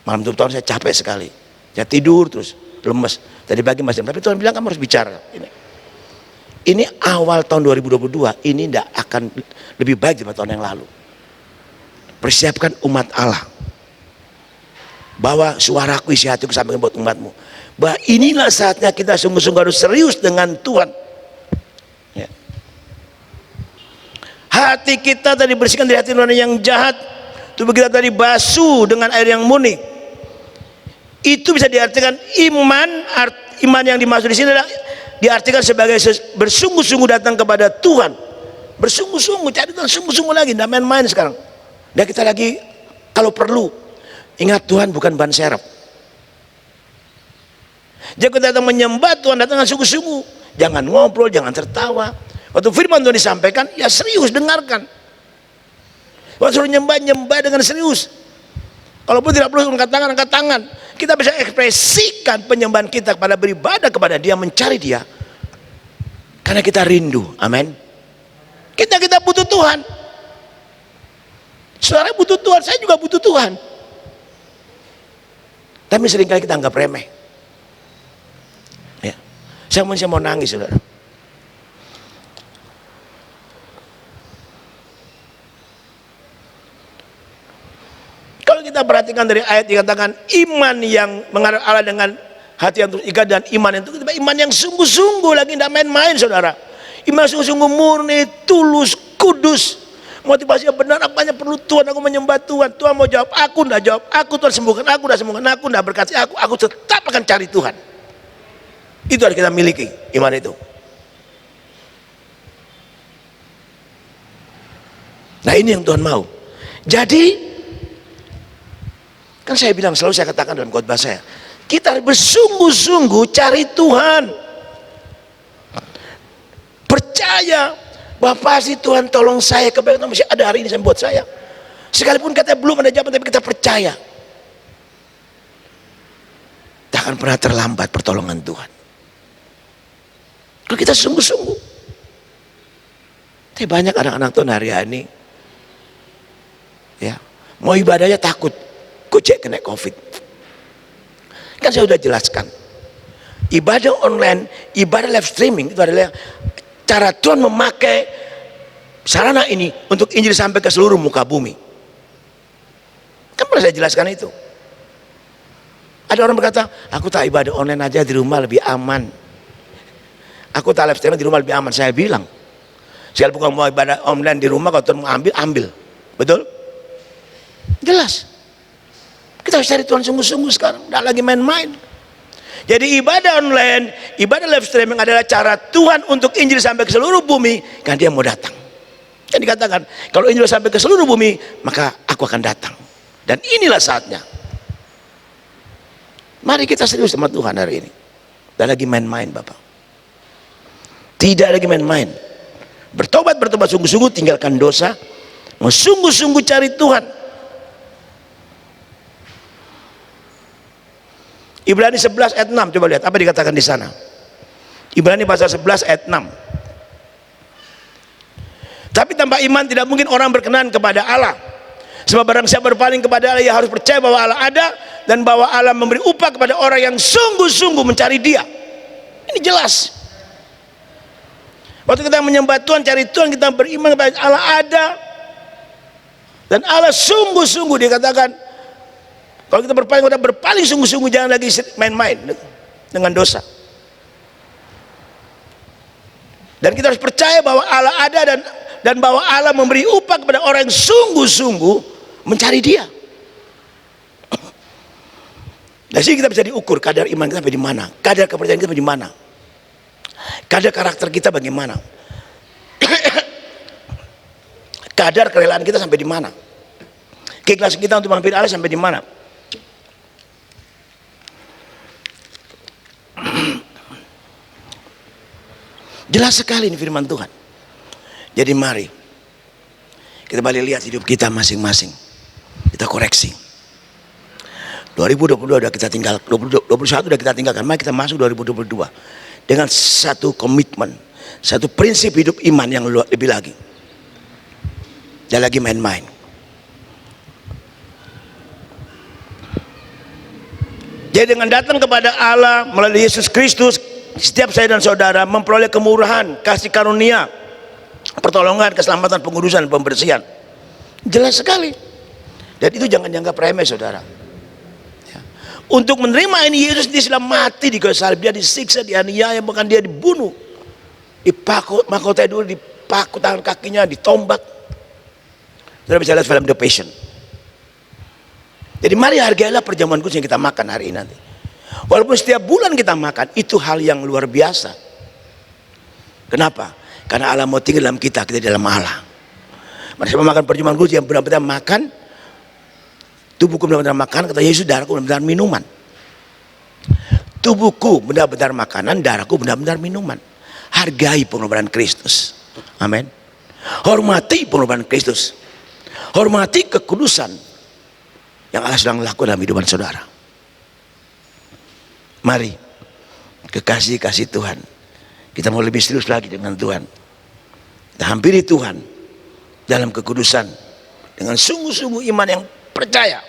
Malam itu tahun saya capek sekali. Saya tidur terus lemes. Tadi pagi Mas, tapi Tuhan bilang kamu harus bicara. Ini awal tahun 2022, ini tidak akan lebih baik daripada tahun yang lalu. Persiapkan umat Allah. Bawa suaraku, isi hatiku sampaikan buat umatmu. Bahwa inilah saatnya kita sungguh-sungguh harus serius dengan Tuhan. Ya. Hati kita tadi bersihkan dari hati nurani yang jahat. Tubuh kita tadi basuh dengan air yang murni. Itu bisa diartikan iman. Iman yang dimaksud di sini adalah diartikan sebagai bersungguh-sungguh datang kepada Tuhan. Bersungguh-sungguh, cari Tuhan sungguh-sungguh lagi, tidak main-main sekarang. Dan kita lagi kalau perlu ingat Tuhan bukan ban serep. Jika kita datang menyembah Tuhan, datang dengan sungguh-sungguh. Jangan ngobrol, jangan tertawa. Waktu firman Tuhan disampaikan, ya serius dengarkan. Waktu suruh nyembah dengan serius. Kalaupun tidak perlu angkat tangan. Kita bisa ekspresikan penyembahan kita kepada beribadah kepada Dia, mencari Dia. Karena kita rindu, amin. Kita butuh Tuhan. Saudara butuh Tuhan, saya juga butuh Tuhan. Tapi seringkali kita anggap remeh. Ya. Saya mau nangis, saudara. Kalau kita perhatikan dari ayat dikatakan iman yang mengarah Allah dengan hati yang terikat dan iman itu iman yang sungguh-sungguh, lagi tidak main-main saudara. Iman sungguh-sungguh murni, tulus, kudus. Motivasinya benar, aku hanya perlu Tuhan, aku menyembah Tuhan. Tuhan mau jawab aku, tidak jawab aku. Tuhan sembuhkan aku, tidak sembuhkan aku, tidak berkati aku tetap akan cari Tuhan. Itu harus kita miliki, iman itu. Nah ini yang Tuhan mau. Jadi kan saya bilang, selalu saya katakan dalam khotbah saya, kita bersungguh-sungguh cari Tuhan. Percaya bahwa pasti Tuhan tolong saya, kebaikan masih ada hari ini buat saya. Sekalipun katanya belum ada jawaban, tapi kita percaya tak akan pernah terlambat pertolongan Tuhan kalau kita sungguh-sungguh. Tapi banyak anak-anak Tuhan hari ini ya, mau ibadahnya takut Gojek kena COVID. Kan saya sudah jelaskan, ibadah online, ibadah live streaming itu adalah cara Tuhan memakai sarana ini untuk Injil sampai ke seluruh muka bumi. Kan pernah saya jelaskan itu. Ada orang berkata, aku tak ibadah online aja di rumah lebih aman. Aku tak live streaming di rumah lebih aman. Saya bilang, sekalipun kamu mau ibadah online di rumah, kalau Tuhan mau ambil. Betul? Jelas. Kita harus cari Tuhan sungguh-sungguh sekarang, tidak lagi main-main. Jadi ibadah online, ibadah live streaming adalah cara Tuhan untuk Injil sampai ke seluruh bumi, karena Dia mau datang. Kan dikatakan, kalau Injil sampai ke seluruh bumi, maka aku akan datang. Dan inilah saatnya. Mari kita serius sama Tuhan hari ini. Tidak lagi main-main Bapak. Tidak lagi main-main. Bertobat sungguh-sungguh, tinggalkan dosa. Mau sungguh-sungguh cari Tuhan. Ibrani 11 ayat 6, coba lihat apa dikatakan di sana. Ibrani pasal 11 ayat 6. Tapi tanpa iman tidak mungkin orang berkenan kepada Allah. Sebab barang siapa berpaling kepada Allah, ia harus percaya bahwa Allah ada dan bahwa Allah memberi upah kepada orang yang sungguh-sungguh mencari Dia. Ini jelas. Waktu kita menyembah Tuhan, cari Tuhan, kita beriman kepada Allah ada dan Allah sungguh-sungguh. Dikatakan kalau kita berpaling sungguh-sungguh, jangan lagi main-main dengan dosa. Dan kita harus percaya bahwa Allah ada dan bahwa Allah memberi upah kepada orang yang sungguh-sungguh mencari Dia. Dari sini kita bisa diukur kadar iman kita bagaimana, kadar kepercayaan kita bagaimana, kadar karakter kita bagaimana. kadar kerelaan kita sampai di mana, keikhlasan kita untuk menghampiri Allah sampai di mana. Jelas sekali ini firman Tuhan. Jadi mari kita balik lihat hidup kita masing-masing, kita koreksi. 2022 udah kita tinggal, 2021 udah kita tinggalkan, mari kita masuk 2022 dengan satu komitmen, satu prinsip hidup iman yang lebih lagi. Jangan lagi main-main. Jadi dengan datang kepada Allah melalui Yesus Kristus, setiap saya dan saudara memperoleh kemurahan, kasih karunia, pertolongan, keselamatan, pengudusan, pembersihan. Jelas sekali. Dan itu jangan dianggap remeh, saudara. Ya. Untuk menerima ini, Yesus dia mati di kayu salib. Dia disiksa, dianiaya, bahkan dia dibunuh, dipaku mahkota dulu, dipaku tangan kakinya, ditombak. Saudara bisa lihat film The Passion. Jadi mari hargailah perjamuan kudus yang kita makan hari ini nanti. Walaupun setiap bulan kita makan, itu hal yang luar biasa. Kenapa? Karena Allah mau tinggal dalam kita, kita di dalam Allah. Mari saya makan perjamuan kudus yang benar-benar makan, tubuhku benar-benar makan, kata Yesus, darahku benar-benar minuman. Tubuhku benar-benar makanan, darahku benar-benar minuman. Hargai pengorbanan Kristus. Amin. Hormati pengorbanan Kristus. Hormati kekudusan yang Allah sedang lakukan dalam hidup saudara. Mari, kekasih-kasih Tuhan, kita mau lebih serius lagi dengan Tuhan. Kita hampiri Tuhan dalam kekudusan dengan sungguh-sungguh iman yang percaya.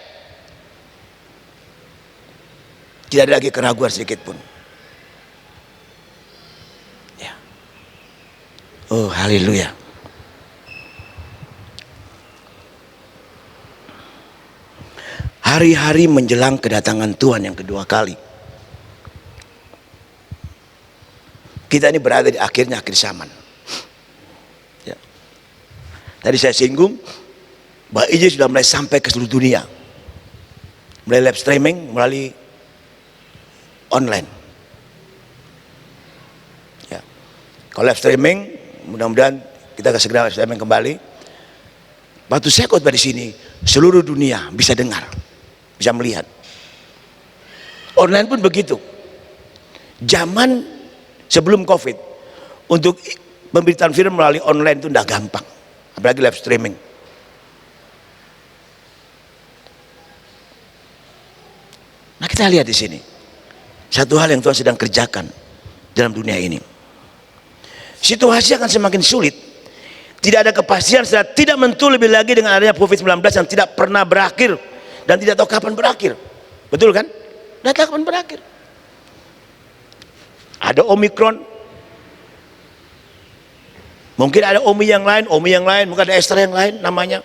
Tidak ada lagi keraguan sedikit pun. Ya. Oh, haleluya. Hari-hari menjelang kedatangan Tuhan yang kedua kali, kita ini berada di akhir zaman. Ya. Tadi saya singgung bahwa Injil sudah mulai sampai ke seluruh dunia, mulai live streaming, melalui online. Ya. Kalau live streaming, mudah-mudahan kita segera live streaming kembali. Waktu saya khotbah di sini, seluruh dunia bisa dengar, bisa melihat. Online pun begitu. Zaman sebelum COVID, untuk pemberitaan film melalui online itu tidak gampang, apalagi live streaming. Nah, kita lihat di sini satu hal yang Tuhan sedang kerjakan dalam dunia ini. Situasi akan semakin sulit. Tidak ada kepastian, tidak mentul lebih lagi dengan adanya COVID-19 yang tidak pernah berakhir dan tidak tahu kapan berakhir. Betul kan? Tidak tahu kapan berakhir. Ada Omikron, mungkin ada Omi yang lain, mungkin ada Esther yang lain namanya.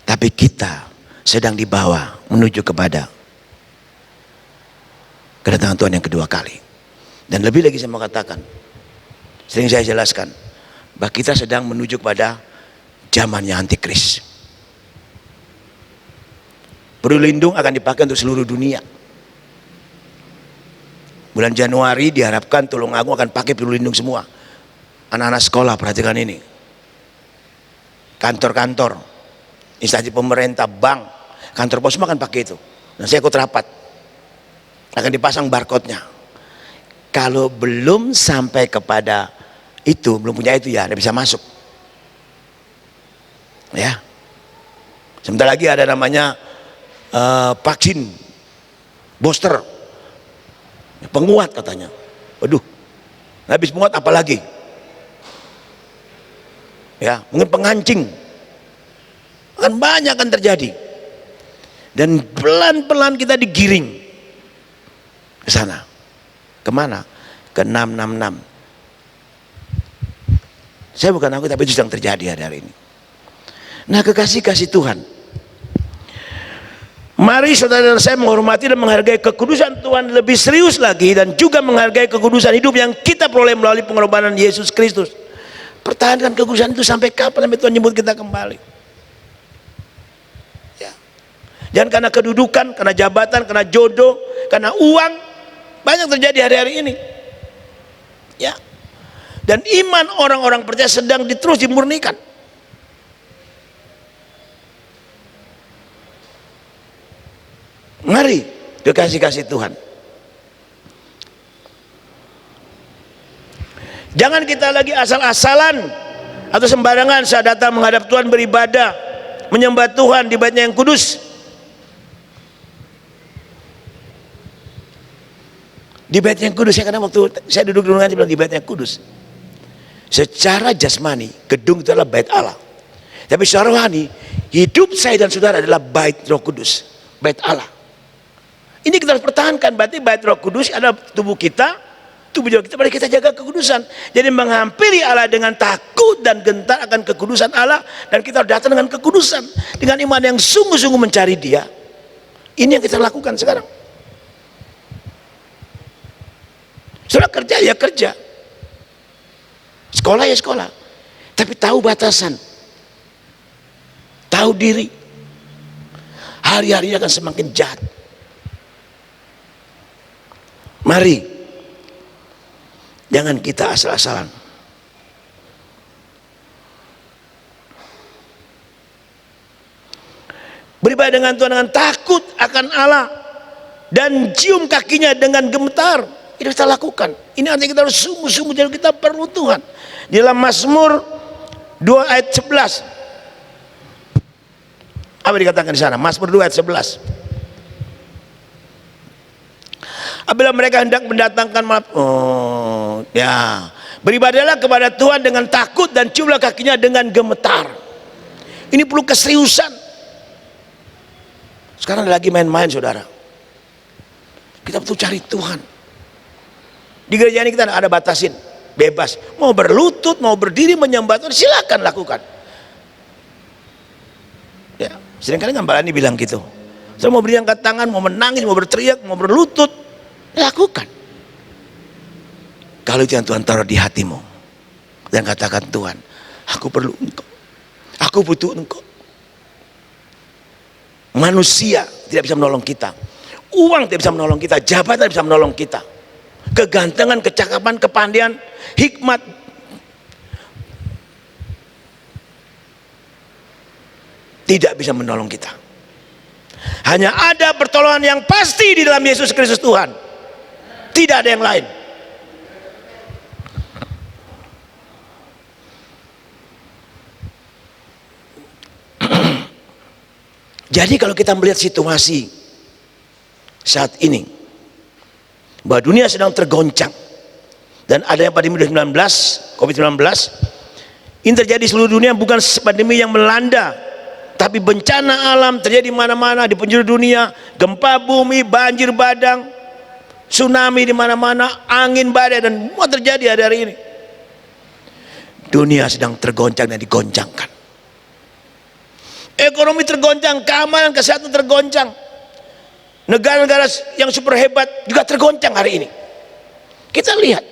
Tapi kita sedang dibawa menuju kepada kedatangan Tuhan yang kedua kali. Dan lebih lagi saya mau katakan, sering saya jelaskan, bahwa kita sedang menuju kepada zamannya antikris. Peduli lindung akan dipakai untuk seluruh dunia. Bulan Januari diharapkan Tulungagung akan pakai peduli lindung semua. Anak-anak sekolah perhatikan ini. Kantor-kantor, instansi pemerintah, bank, kantor pos semua akan pakai itu. Dan saya ikut rapat, akan dipasang barcode-nya. Kalau belum sampai kepada itu, belum punya itu, ya tidak bisa masuk. Ya. Sebentar lagi ada namanya vaksin booster, penguat katanya. Waduh, habis penguat apa lagi? Ya, mungkin pengancing. Akan banyak akan terjadi. Dan pelan-pelan kita digiring ke sana. Kemana? Ke 666. Saya bukan aku, tapi itu sedang terjadi hari ini. Nah, kekasih-kasih Tuhan, mari saudara dan saya menghormati dan menghargai kekudusan Tuhan lebih serius lagi, dan juga menghargai kekudusan hidup yang kita peroleh melalui pengorbanan Yesus Kristus. Pertahankan kekudusan itu sampai kapan? Sampai Tuhan jemput kita kembali. Ya. Jangan karena kedudukan, karena jabatan, karena jodoh, karena uang. Banyak terjadi hari-hari ini. Ya. Dan iman orang-orang percaya sedang terus dimurnikan. Mari kekasih-kasih Tuhan, jangan kita lagi asal-asalan atau sembarangan saat datang menghadap Tuhan, beribadah, menyembah Tuhan di Bait-Nya yang kudus. Di Bait-Nya yang kudus, saya kadang waktu saya duduk dengan bilang di Bait-Nya yang kudus. Secara jasmani gedung itu adalah bait Allah, tapi secara rohani hidup saya dan saudara adalah bait Roh Kudus, bait Allah. Ini kita harus pertahankan. Berarti bait Roh Kudus adalah tubuh kita, tubuh jiwa kita. Mari kita jaga kekudusan. Jadi menghampiri Allah dengan takut dan gentar akan kekudusan Allah, dan kita harus datang dengan kekudusan, dengan iman yang sungguh-sungguh mencari Dia. Ini yang kita lakukan sekarang. Saudara kerja ya kerja, sekolah ya sekolah, tapi tahu batasan, tahu diri. Hari-harinya akan semakin jahat. Mari, jangan kita asal-asalan. Beribadah dengan Tuhan dengan takut akan Allah, dan cium kakinya dengan gemetar. Itu kita lakukan. Ini artinya kita harus sungguh-sungguh, jadi kita perlu Tuhan. Di dalam Mazmur 2 ayat 11. Apa dikatakan di sana? Mazmur 2 ayat 11. Apabila mereka hendak mendatangkan beribadahlah kepada Tuhan dengan takut, dan ciumlah kakinya dengan gemetar. Ini perlu keseriusan. Sekarang lagi main-main, saudara. Kita perlu cari Tuhan. Di gereja ini kita ada batasin, bebas. Mau berlutut, mau berdiri menyembah Tuhan, silakan lakukan. Ya, seringkali Ngambala ini bilang gitu. Saya mau beri angkat tangan, mau menangis, mau berteriak, mau berlutut, lakukan. Kalau itu yang Tuhan taruh di hatimu, dan katakan, Tuhan, aku perlu Engkau, aku butuh Engkau. Manusia tidak bisa menolong kita, uang tidak bisa menolong kita, jabatan tidak bisa menolong kita, kegantengan, kecakapan, kepandaian, hikmat, tidak bisa menolong kita. Hanya ada pertolongan yang pasti di dalam Yesus Kristus Tuhan. Tidak ada yang lain. Jadi kalau kita melihat situasi saat ini, bahwa dunia sedang tergoncang, dan adanya pandemi COVID-19, ini terjadi di seluruh dunia, bukan pandemi yang melanda, tapi bencana alam terjadi di mana-mana di penjuru dunia, gempa bumi, banjir bandang, tsunami di mana-mana, angin badai, dan semua terjadi hari ini. Dunia sedang tergoncang dan digoncangkan. Ekonomi tergoncang, keamanan, kesehatan tergoncang. Negara-negara yang super hebat juga tergoncang hari ini. Kita lihat,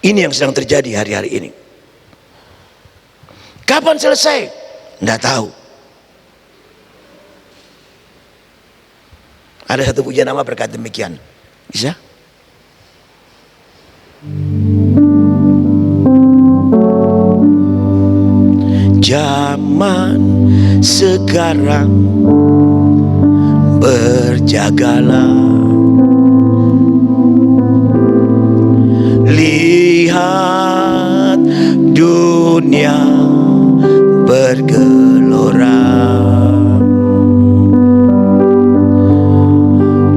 ini yang sedang terjadi hari-hari ini. Kapan selesai? Tidak tahu. Ada satu pujian nama berkata demikian. Bisa? Zaman sekarang, berjagalah, lihat dunia bergelora,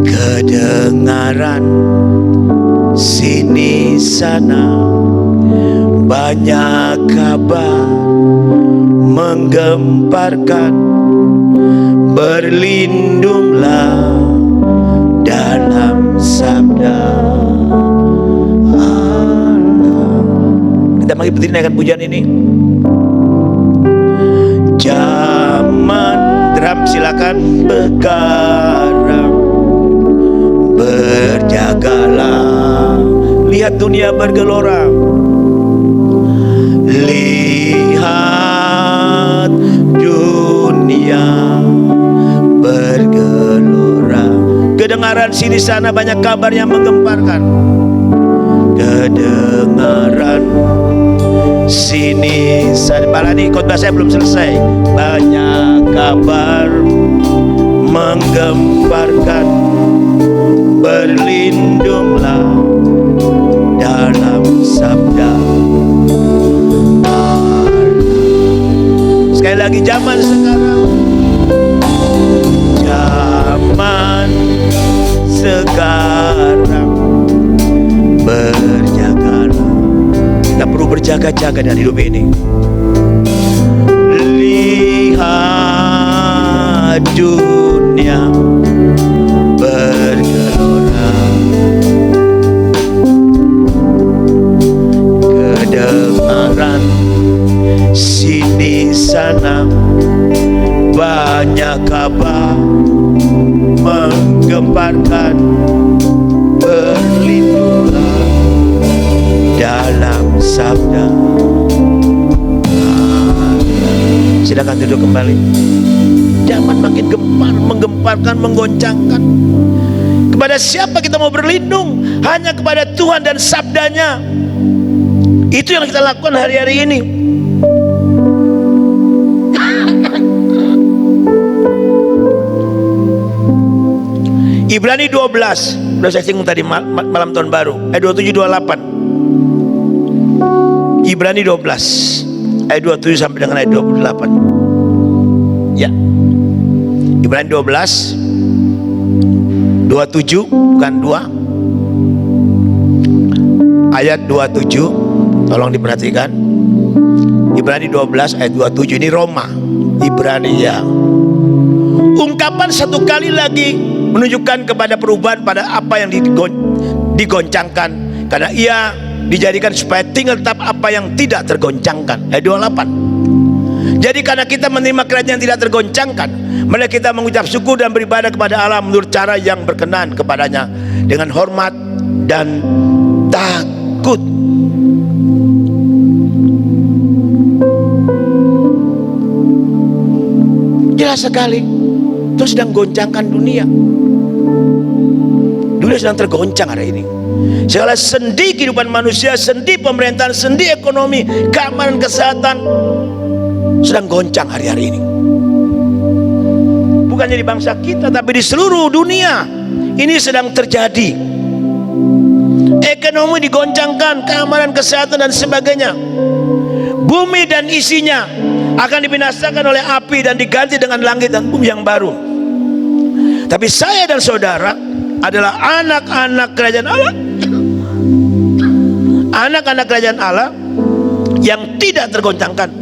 kedengaran sini sana, banyak kabar menggemparkan. Berlindunglah dalam sabda Allah. Kita mari berdiri naikkan pujian ini. Zaman drum silakan, begarang, berjagalah, lihat dunia bergelora, lihat dunia bergelora, kedengaran sini sana banyak kabar yang menggemparkan, kedengaran. Sini malah nih khotbah saya belum selesai. Banyak kabar menggemparkan, berlindunglah dalam sabda Allah. Sekali lagi, zaman sekarang, zaman sekarang, berjagalah. Kita perlu berjaga-jaga dalam hidup ini. Lihat dunia bergelora, kedengaran sini sana, banyak kabar menggemparkan, berlindunglah dalam sabda. Silakan duduk kembali. Zaman makin gempar, menggemparkan, menggoncangkan. Kepada siapa kita mau berlindung? Hanya kepada Tuhan dan sabdanya. Itu yang kita lakukan hari-hari ini. Ibrani 12, sudah saya singgung tadi malam tahun baru, ayat 27-28. Ibrani 12 ayat 27 sampai dengan ayat 28. Ya, Ibrani 12 27, bukan 2, ayat 27. Tolong diperhatikan. Ibrani 12 ayat 27. Ini Roma, Ibrani ya. Ungkapan satu kali lagi menunjukkan kepada perubahan pada apa yang digoncangkan, karena ia dijadikan supaya tinggal tetap apa yang tidak tergoncangkan. Ayat 28. Jadi karena kita menerima kerajaan yang tidak tergoncangkan, maka kita mengucap syukur dan beribadah kepada Allah menurut cara yang berkenan kepadanya, dengan hormat dan takut. Jelas sekali, itu sedang goncangkan dunia. Dunia sedang tergoncang hari ini. Segala sendi kehidupan manusia, sendi pemerintahan, sendi ekonomi, keamanan, kesehatan sedang goncang hari-hari ini. Bukannya di bangsa kita, tapi di seluruh dunia ini sedang terjadi. Ekonomi digoncangkan, keamanan, kesehatan dan sebagainya. Bumi dan isinya akan dibinasakan oleh api dan diganti dengan langit dan bumi yang baru. Tapi saya dan saudara adalah anak-anak kerajaan Allah. Anak-anak kerajaan Allah yang tidak tergoncangkan.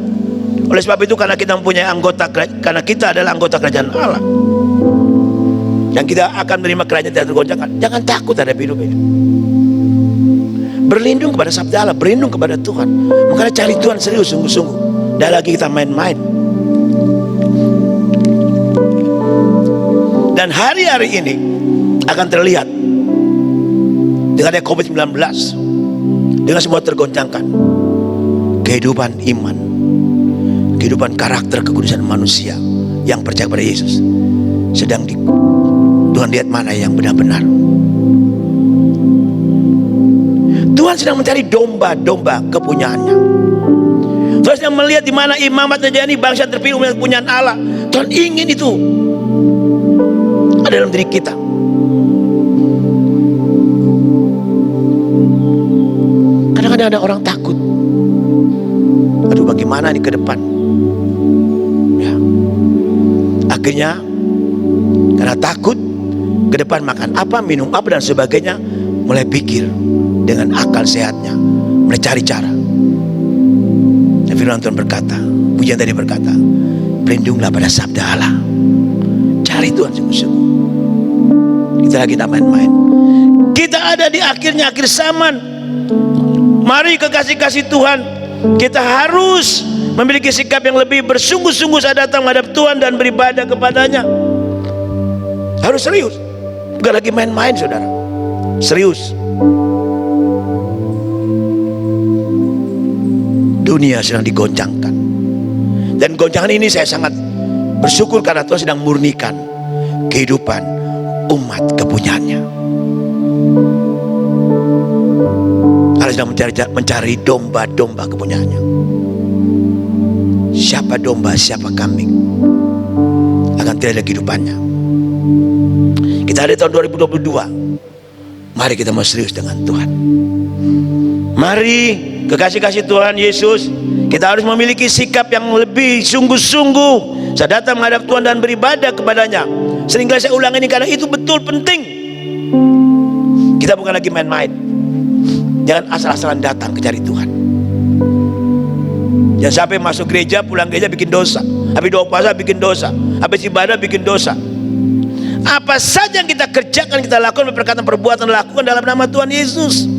Oleh sebab itu, karena kita mempunyai karena kita adalah anggota kerajaan Allah, dan kita akan menerima kerajaan tidak tergoncangkan. Jangan takut terhadap hidup ini. Berlindung kepada sabda Allah, berlindung kepada Tuhan. Makanya cari Tuhan serius, sungguh-sungguh. Tidak lagi kita main-main. Dan hari-hari ini akan terlihat dengan COVID-19, dengan semua tergoncangkan. Kehidupan iman, kehidupan karakter kekudusan manusia yang percaya pada Yesus sedang Tuhan lihat mana yang benar-benar. Tuhan sedang mencari domba-domba kepunyaannya. Tuhan sedang melihat di mana imamat terjadi, bangsa terpilih umat kepunyaan Allah. Tuhan ingin itu ada dalam diri kita. Kadang-kadang ada orang takut. Aduh, bagaimana nih ke depan? Ya. Akhirnya karena takut ke depan makan apa, minum apa dan sebagainya, mulai pikir dengan akal sehatnya, mulai cari cara. Dan firman Tuhan berkata, pujian tadi berkata, berlindunglah pada sabda Allah. Cari Tuhan sungguh-sungguh. Kita lagi tak main-main. Kita ada di akhirnya, akhir zaman. Mari kekasih-kasih Tuhan, kita harus memiliki sikap yang lebih bersungguh-sungguh saat datang menghadap Tuhan dan beribadah kepadanya. Harus serius, bukan lagi main-main, saudara. Serius. Dunia sedang digoncangkan, dan goncangan ini saya sangat bersyukur karena Tuhan sedang murnikan kehidupan umat kepunyaannya. Allah sedang mencari domba-domba kepunyaannya. Siapa domba, siapa kambing, akan tidak ada kehidupannya. Kita ada tahun 2022. Mari kita mau serius dengan Tuhan. Mari kekasih-kasih Tuhan Yesus, kita harus memiliki sikap yang lebih sungguh-sungguh saat datang menghadap Tuhan dan beribadah kepadanya. Seringkali saya ulang ini karena itu betul penting. Kita bukan lagi main-main. Jangan asal-asalan datang ke cari Tuhan. Jangan sampai masuk gereja, pulang gereja bikin dosa. Habis doa puasa bikin dosa. Habis ibadah bikin dosa. Apa saja yang kita kerjakan, kita lakukan, perkataan, perbuatan, lakukan dalam nama Tuhan Yesus.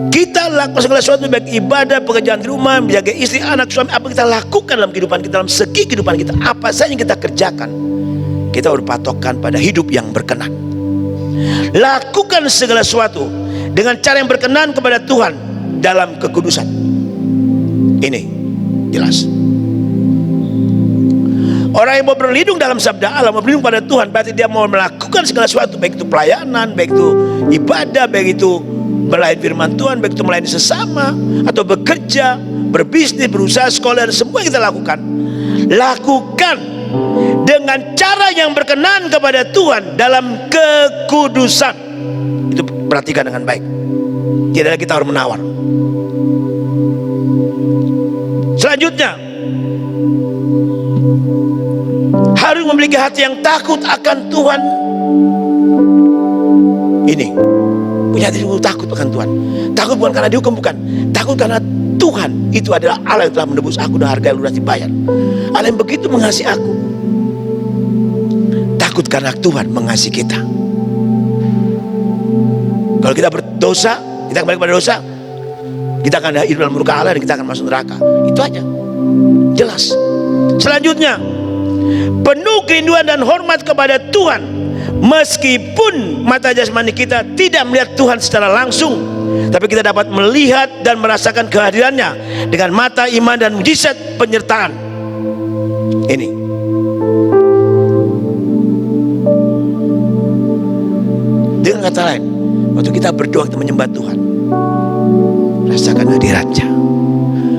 Kita lakukan segala sesuatu, baik ibadah, pekerjaan di rumah, menjaga istri, anak, suami, apa kita lakukan dalam kehidupan kita, dalam segi kehidupan kita, apa saja yang kita kerjakan, kita berpatokan pada hidup yang berkenan. Lakukan segala sesuatu dengan cara yang berkenan kepada Tuhan dalam kekudusan. Ini jelas. Orang yang mau berlindung dalam sabda Allah, mau berlindung pada Tuhan, berarti dia mau melakukan segala sesuatu, baik itu pelayanan, baik itu ibadah, baik itu melayani firman Tuhan, baik itu melayani sesama, atau bekerja, berbisnis, berusaha, sekolah, dan semua yang kita lakukan. Lakukan dengan cara yang berkenan kepada Tuhan dalam kekudusan. Itu perhatikan dengan baik. Tidak kita harus menawar. Selanjutnya, harus memiliki hati yang takut akan Tuhan. Ini punya hati yang takut akan Tuhan. Takut bukan karena dihukum, bukan. Takut karena Tuhan itu adalah Allah yang telah menebus aku dengan harga yang lunas dibayar. Allah yang begitu mengasihi aku. Takut karena Tuhan mengasihi kita. Kalau kita berdosa, kita kembali kepada dosa, kita akan hidup dalam murka Allah dan kita akan masuk neraka. Itu aja, jelas. Selanjutnya, penuh kerinduan dan hormat kepada Tuhan, meskipun mata jasmani kita tidak melihat Tuhan secara langsung, tapi kita dapat melihat dan merasakan kehadirannya dengan mata iman dan mujizat penyertaan. Ini dengan kata lain, waktu kita berdoa, kita menyembah Tuhan, rasakan hadiratnya.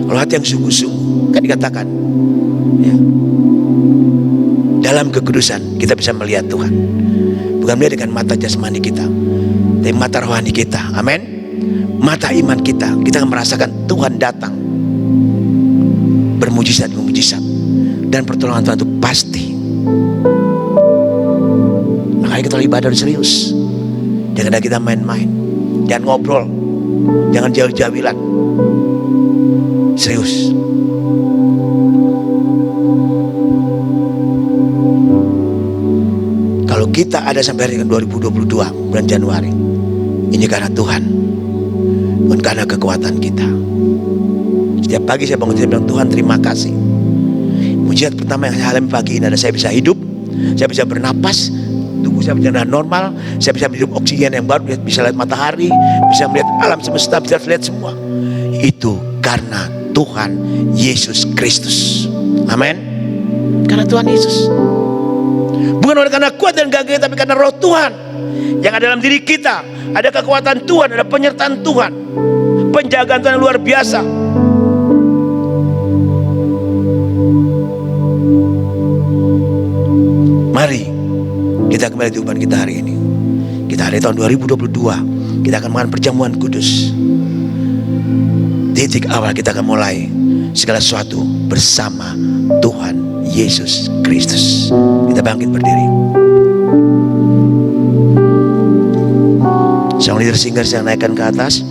Kalau hati yang sungguh-sungguh, kan dikatakan ya, dalam kekudusan kita bisa melihat Tuhan, bukan melihat dengan mata jasmani kita, tapi mata rohani kita. Amin. Mata iman kita, kita akan merasakan Tuhan datang bermujizat-mujizat, dan pertolongan Tuhan itu pasti. Makanya kita ibadah serius. Jangan ada kita main-main, jangan ngobrol, jangan jauh-jauhilan. Serius. Kalau kita ada sampai hari 2022 bulan Januari, ini karena Tuhan, bukan karena kekuatan kita. Setiap pagi saya bangun, saya bilang, Tuhan terima kasih. Mujizat pertama yang saya alami pagi ini adalah saya bisa hidup, saya bisa bernapas, tubuh saya berjalan normal, saya bisa hidup oksigen yang baru, bisa lihat matahari, bisa melihat alam semesta, bisa lihat semua. Itu karena Tuhan Yesus Kristus. Amin. Karena Tuhan Yesus. Bukan oleh karena kuat dan gagah, tapi karena roh Tuhan yang ada dalam diri kita. Ada kekuatan Tuhan, ada penyertaan Tuhan, penjagaan Tuhan yang luar biasa. Mari kita kembali kehidupan kita hari ini. Kita hari tahun 2022, kita akan melakukan perjamuan kudus. Titik awal kita akan mulai segala sesuatu bersama Tuhan Yesus Kristus. Kita bangkit berdiri. Sang leader singer saya naikkan ke atas.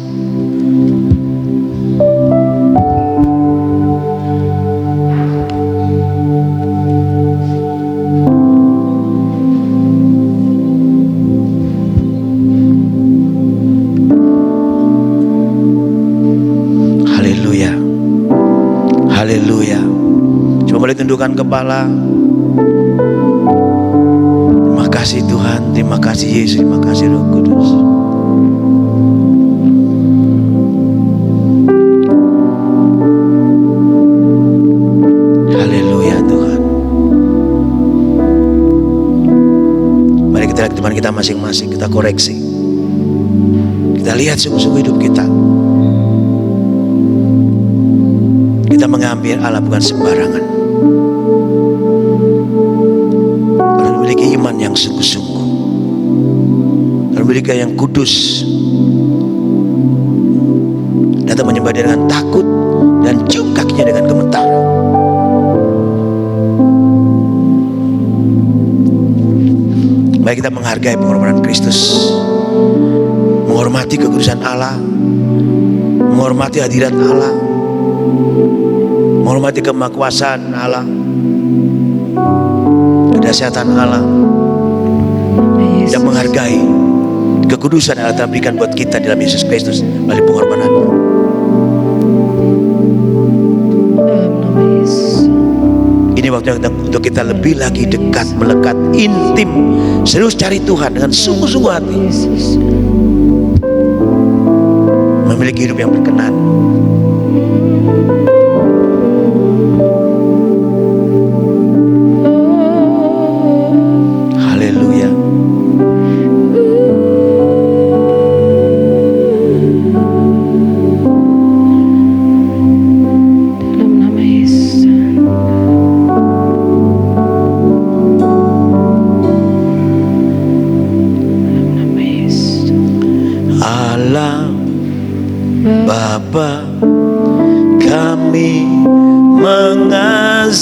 Haleluya. Haleluya. Coba boleh tundukkan kepala. Terima kasih Tuhan, terima kasih Yesus, terima kasih Roh Kudus. masing-masing, kita koreksi. Kita lihat sungguh-sungguh hidup kita. Kita mengambil Allah bukan sembarangan. Kalau memiliki iman yang sungguh-sungguh, kalau memiliki yang kudus, datang menyembah Dia dengan takut dan cium kakinya dengan gemetar. Mari kita menghargai pengorbanan Kristus, menghormati kekudusan Allah, menghormati hadirat Allah, menghormati kemahakuasaan Allah, kedahsyatan Allah, dan menghargai kekudusan yang Allah berikan buat kita dalam Yesus Kristus melalui pengorbanan. Ini waktunya untuk kita lebih lagi dekat, melekat, intim, serius cari Tuhan dengan sungguh-sungguh hati, memiliki hidup yang berkenan. Haleluya. Dalam nama Yesus. Allah Bapa, kami mengasihi-Mu.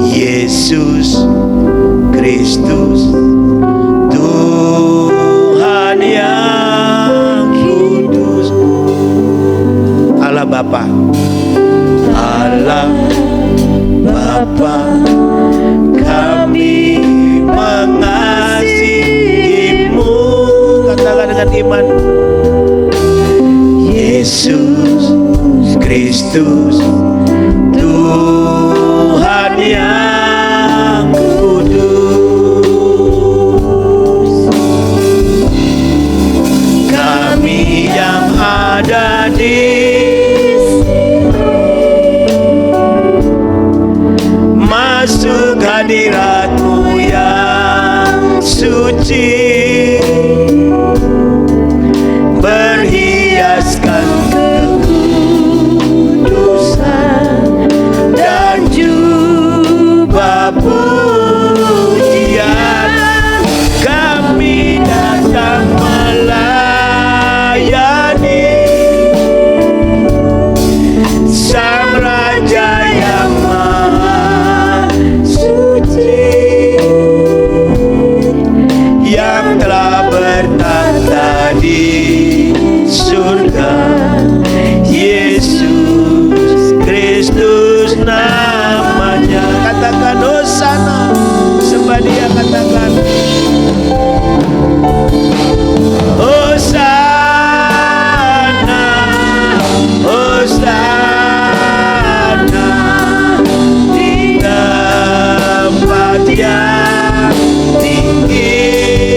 Yesus Kristus, Tuhan yang kudus. Allah Bapa, Allah Bapa, kami mengasihi-Mu. Katakan dengan iman. Yesus Kristus, Tuhan yang kudus. Kami yang ada di masuk hadirat-Mu yang suci, berhiaskan kekudusan dan jubah pujian. Kami datang melayani Sang Raja yang Maha Suci, yang telah bertahta di surga. Yesus Kristus namanya. Katakan hosana, sembah Dia. Katakan hosana, hosana di tempat yang tinggi.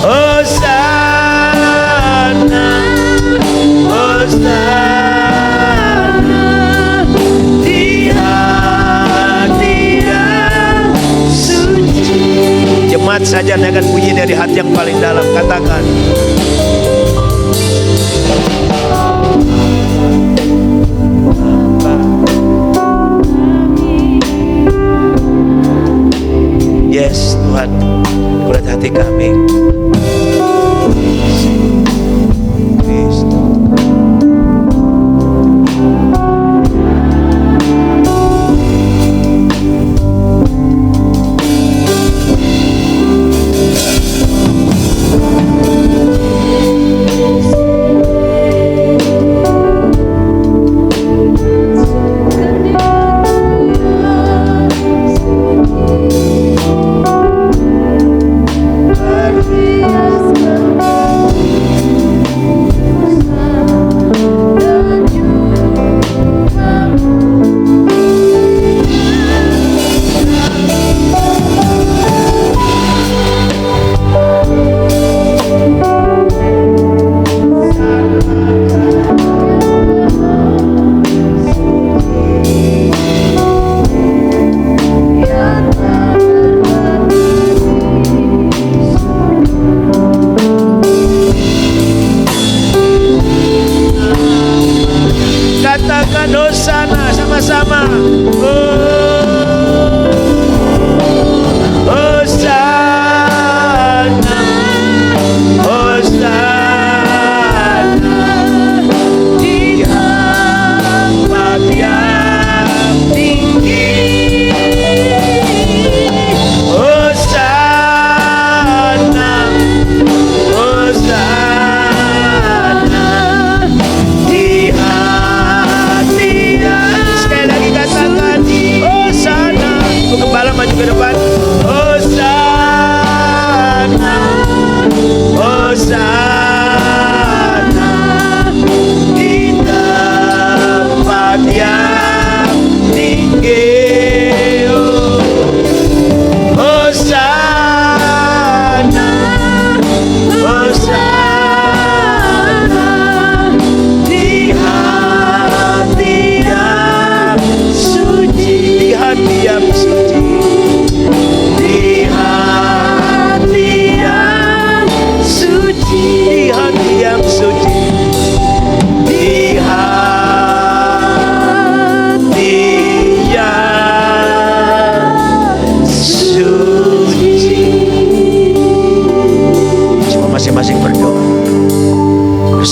Hosana, hosana di hati yang suci. Jemaat saja dengan bunyi dari hati yang paling dalam. Katakan yes Tuhan, kuat hati kami. Kristus.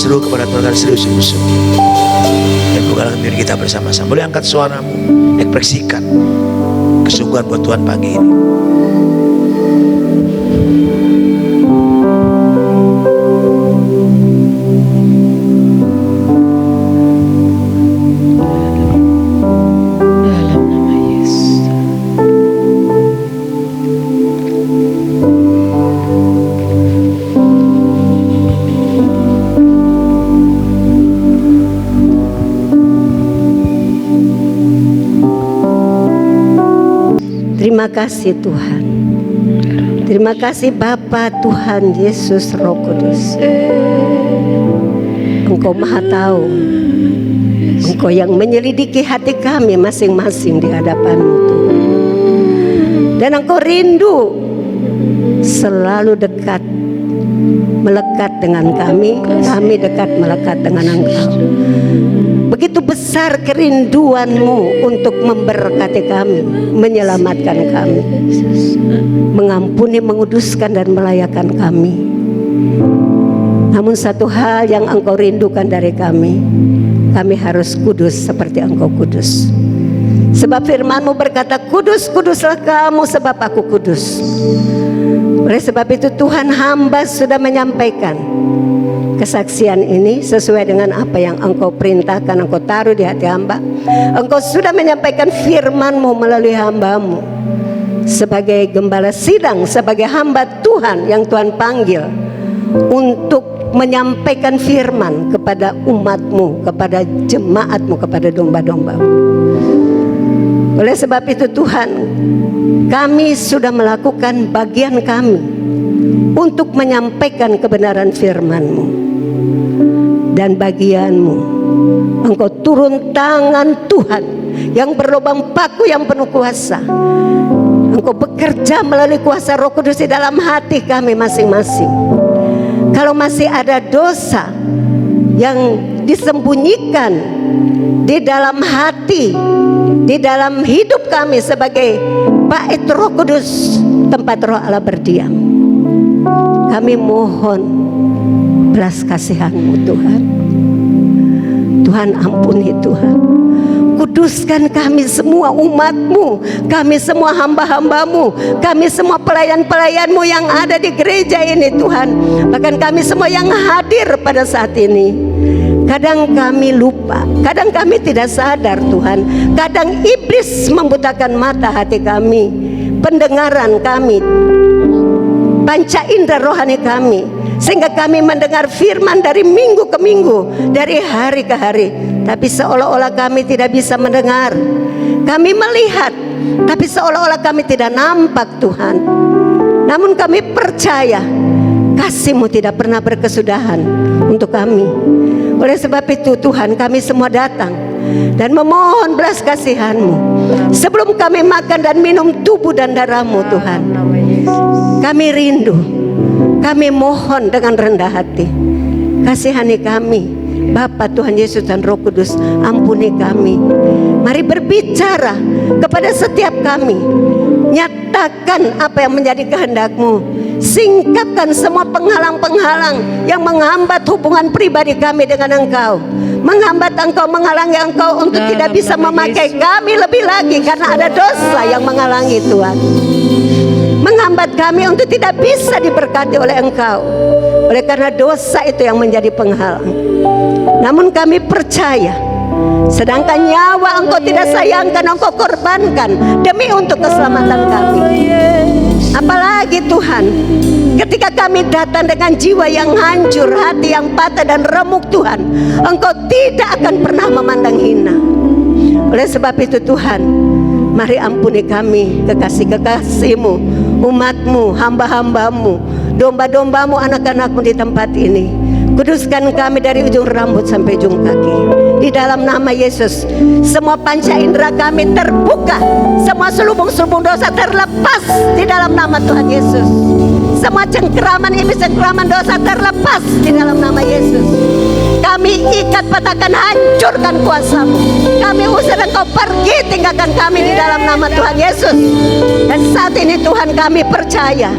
berseru kepada Tuhan dengan serius sungguh-sungguh. Dan bukalah diri kita bersama-sama. Boleh angkat suaramu, ekspresikan kesungguhan buat Tuhan pagi ini. Terima kasih Tuhan. Terima kasih Bapa, Tuhan Yesus Roh Kudus. Engkau Maha Tahu. Engkau yang menyelidiki hati kami masing-masing di hadapan-Mu Tuhan. Dan Engkau rindu selalu dekat, melekat dengan kami dekat melekat dengan Engkau. Begitu besar kerinduan-Mu untuk memberkati kami, menyelamatkan kami, mengampuni, menguduskan dan melayakan kami. Namun satu hal yang Engkau rindukan dari kami harus kudus seperti Engkau kudus. Sebab firman-Mu berkata, kudus, kuduslah kamu sebab aku kudus. Oleh sebab itu Tuhan, hamba sudah menyampaikan kesaksian ini sesuai dengan apa yang Engkau perintahkan, Engkau taruh di hati hamba. Engkau sudah menyampaikan firman-Mu melalui hamba-Mu sebagai gembala sidang, sebagai hamba Tuhan yang Tuhan panggil untuk menyampaikan firman kepada umat-Mu, kepada jemaat-Mu, kepada domba-domba-Mu. Oleh sebab itu Tuhan, kami sudah melakukan bagian kami untuk menyampaikan kebenaran firman-Mu. Dan bagian-Mu, Engkau turun tangan Tuhan yang berlubang paku, yang penuh kuasa. Engkau bekerja melalui kuasa Roh Kudus di dalam hati kami masing-masing. Kalau masih ada dosa yang disembunyikan di dalam hati, di dalam hidup kami sebagai bait Roh Kudus, tempat Roh Allah berdiam, kami mohon belas kasihan-Mu Tuhan. Tuhan ampuni Tuhan. Kuduskan kami semua umat-Mu, kami semua hamba-hamba-Mu, kami semua pelayan-pelayan-Mu yang ada di gereja ini Tuhan. Bahkan kami semua yang hadir pada saat ini. Kadang kami lupa, kadang kami tidak sadar Tuhan. Kadang iblis membutakan mata hati kami, pendengaran kami, panca indera rohani kami, sehingga kami mendengar firman dari minggu ke minggu, dari hari ke hari, tapi seolah-olah kami tidak bisa mendengar. Kami melihat, tapi seolah-olah kami tidak nampak Tuhan. Namun kami percaya kasih-Mu tidak pernah berkesudahan untuk kami. Oleh sebab itu Tuhan, kami semua datang dan memohon belas kasihan-Mu. Sebelum kami makan dan minum tubuh dan darah-Mu Tuhan, kami rindu, kami mohon dengan rendah hati, kasihani kami Bapa, Tuhan Yesus dan Roh Kudus. Ampuni kami. Mari berbicara kepada setiap kami, nyatakan apa yang menjadi kehendak-Mu. Singkapkan semua penghalang-penghalang yang menghambat hubungan pribadi kami dengan Engkau, menghambat Engkau, menghalangi Engkau untuk tidak bisa memakai kami lebih lagi karena ada dosa yang menghalangi Tuhan. Menghambat kami untuk tidak bisa diberkati oleh Engkau, oleh karena dosa itu yang menjadi penghalang. Namun kami percaya, sedangkan nyawa Engkau tidak sayangkan, Engkau korbankan demi untuk keselamatan kami. Apalagi Tuhan, ketika kami datang dengan jiwa yang hancur, hati yang patah dan remuk Tuhan, Engkau tidak akan pernah memandang hina. Oleh sebab itu Tuhan, mari ampuni kami, kekasih-kekasih-Mu, umat-Mu, hamba-hamba-Mu, domba-domba-Mu, anak-anak-Mu di tempat ini. Kuduskan kami dari ujung rambut sampai ujung kaki. Di dalam nama Yesus, semua panca indera kami terbuka, semua selubung-selubung dosa terlepas di dalam nama Tuhan Yesus. Semua cengkeraman iblis, cengkeraman dosa terlepas di dalam nama Yesus. Kami ikat, patahkan, hancurkan kuasa-Mu. Kami usir Engkau pergi, tinggalkan kami di dalam nama Tuhan Yesus. Dan saat ini Tuhan, kami percaya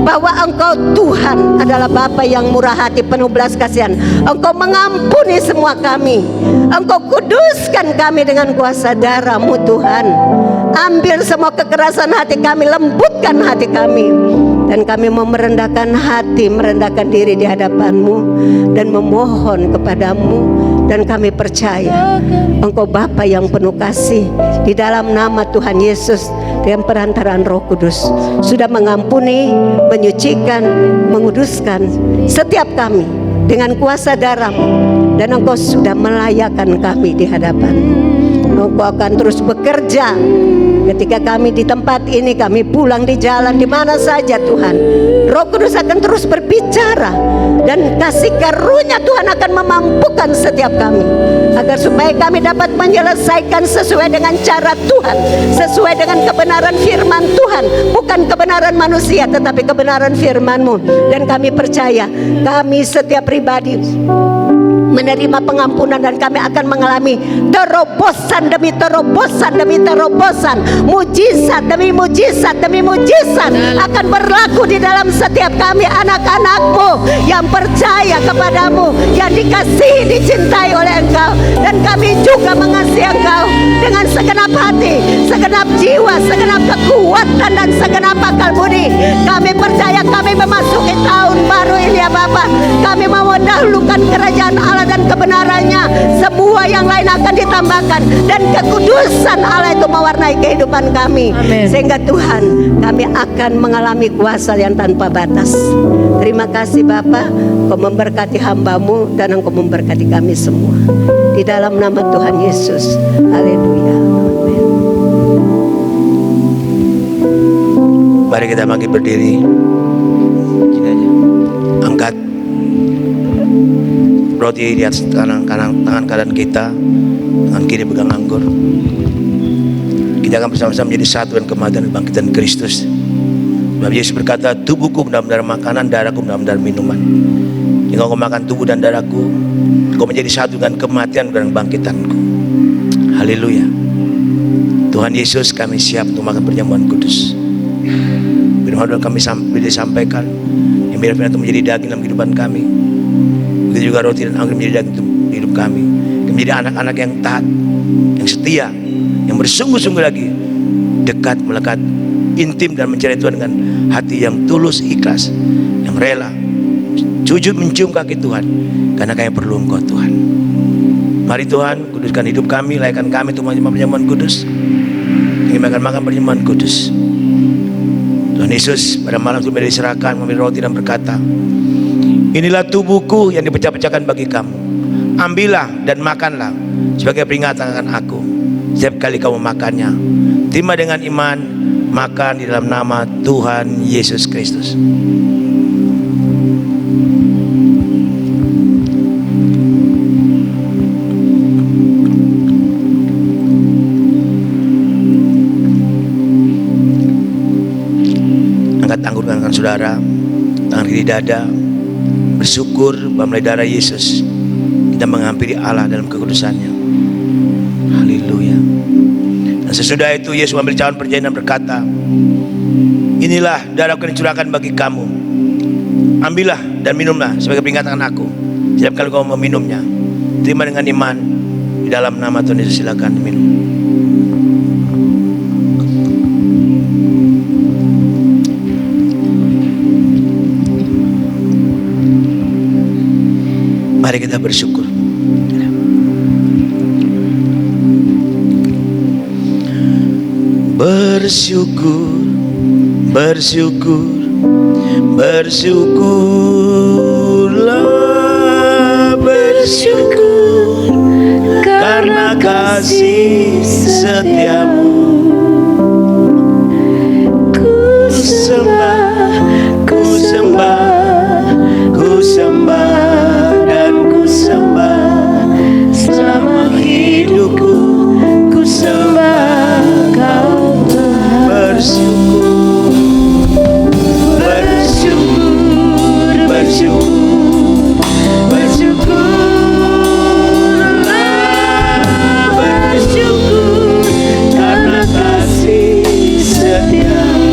bahwa Engkau Tuhan adalah Bapa yang murah hati, penuh belas kasihan. Engkau mengampuni semua kami. Engkau kuduskan kami dengan kuasa darah-Mu Tuhan. Ambil semua kekerasan hati kami, lembutkan hati kami. Dan kami mau merendahkan hati, merendahkan diri di hadapan-Mu dan memohon kepadamu. Dan kami percaya Engkau Bapa yang penuh kasih, di dalam nama Tuhan Yesus dengan perantaraan Roh Kudus sudah mengampuni, menyucikan, menguduskan setiap kami dengan kuasa darah-Mu. Dan Engkau sudah melayakkan kami di hadapan-Mu. Engkau akan terus bekerja ketika kami di tempat ini, kami pulang di jalan, di mana saja Tuhan. Roh Kudus akan terus berbicara, dan kasih karunia Tuhan akan memampukan setiap kami, agar supaya kami dapat menyelesaikan sesuai dengan cara Tuhan, sesuai dengan kebenaran firman Tuhan, bukan kebenaran manusia tetapi kebenaran firman-Mu. Dan kami percaya kami setiap pribadi menerima pengampunan, dan kami akan mengalami terobosan demi terobosan demi terobosan, mujizat demi mujizat demi mujizat akan berlaku di dalam setiap kami, anak-anak-Mu yang percaya kepadamu, yang dikasihi, dicintai oleh Engkau. Dan kami juga mengasihi Engkau dengan segenap hati, segenap jiwa, segenap kekuatan, dan segenap akal budi. Kami percaya kami memasuki tahun baru ini ya Bapa. Kami mau mendahulukan kerajaan Allah dan kebenarannya. Semua yang lain akan ditambahkan, dan kekudusan Allah itu mewarnai kehidupan kami. Amin. Sehingga Tuhan, kami akan mengalami kuasa yang tanpa batas. Terima kasih Bapa, Engkau memberkati hamba-Mu dan Engkau memberkati kami semua. Di dalam nama Tuhan Yesus. Haleluya. Amin. Mari kita bangkit berdiri. Gini aja. Angkat roti di atas tangan kanan kita, tangan kiri pegang anggur. Kita akan bersama-sama menjadi satu dengan kematian dan kebangkitan Kristus. Sebab Yesus berkata, tubuhku benar-benar makanan, darahku benar-benar minuman. Jika kau makan tubuh dan darahku, kau menjadi satu dengan kematian dan kebangkitanku. Haleluya. Tuhan Yesus, kami siap untuk makan perjamuan kudus. Firman Tuhan kami disampaikan, yang biar-biar itu menjadi daging dalam kehidupan kami. Begitu juga roti dan anggur menjadi daging untuk hidup kami. Kami menjadi anak-anak yang taat, yang setia, yang bersungguh-sungguh lagi dekat, melekat, intim dan mencari Tuhan dengan hati yang tulus, ikhlas, yang rela sujud mencium kaki Tuhan, karena kami perlu Engkau Tuhan. Mari Tuhan, kuduskan hidup kami, layakkan kami untuk menerima perjamuan kudus. Kami akan makan perjamuan kudus. Tuhan Yesus pada malam itu diserahkan, mengambil roti dan berkata, inilah tubuhku yang dipecah-pecahkan bagi kamu. Ambillah dan makanlah sebagai peringatan akan aku. Setiap kali kamu makannya, terima dengan iman, makan di dalam nama Tuhan Yesus Kristus. Angkat anggur tangan saudara, tangan kiri dada, bersyukur bahwa melalui darah Yesus kita menghampiri Allah dalam kekudusannya. Haleluya. Dan sesudah itu Yesus mengambil cawan perjanjian dan berkata, inilah darahku yang dicurahkan bagi kamu. Ambillah dan minumlah sebagai peringatan aku. Setiap kali kamu meminumnya, terima dengan iman. Di dalam nama Tuhan Yesus silakan diminum. Mari kita bersyukur. Bersyukur, bersyukur, bersyukurlah, bersyukur karena kasih setiamu. Ku sembah, ku sembah, ku sembah dan ku sembah selama hidupku. Ku sembah Kau Tuhan. Bersyukur, bersyukur, bersyukur, bersyukurlah, bersyukur karena kasih setiamu.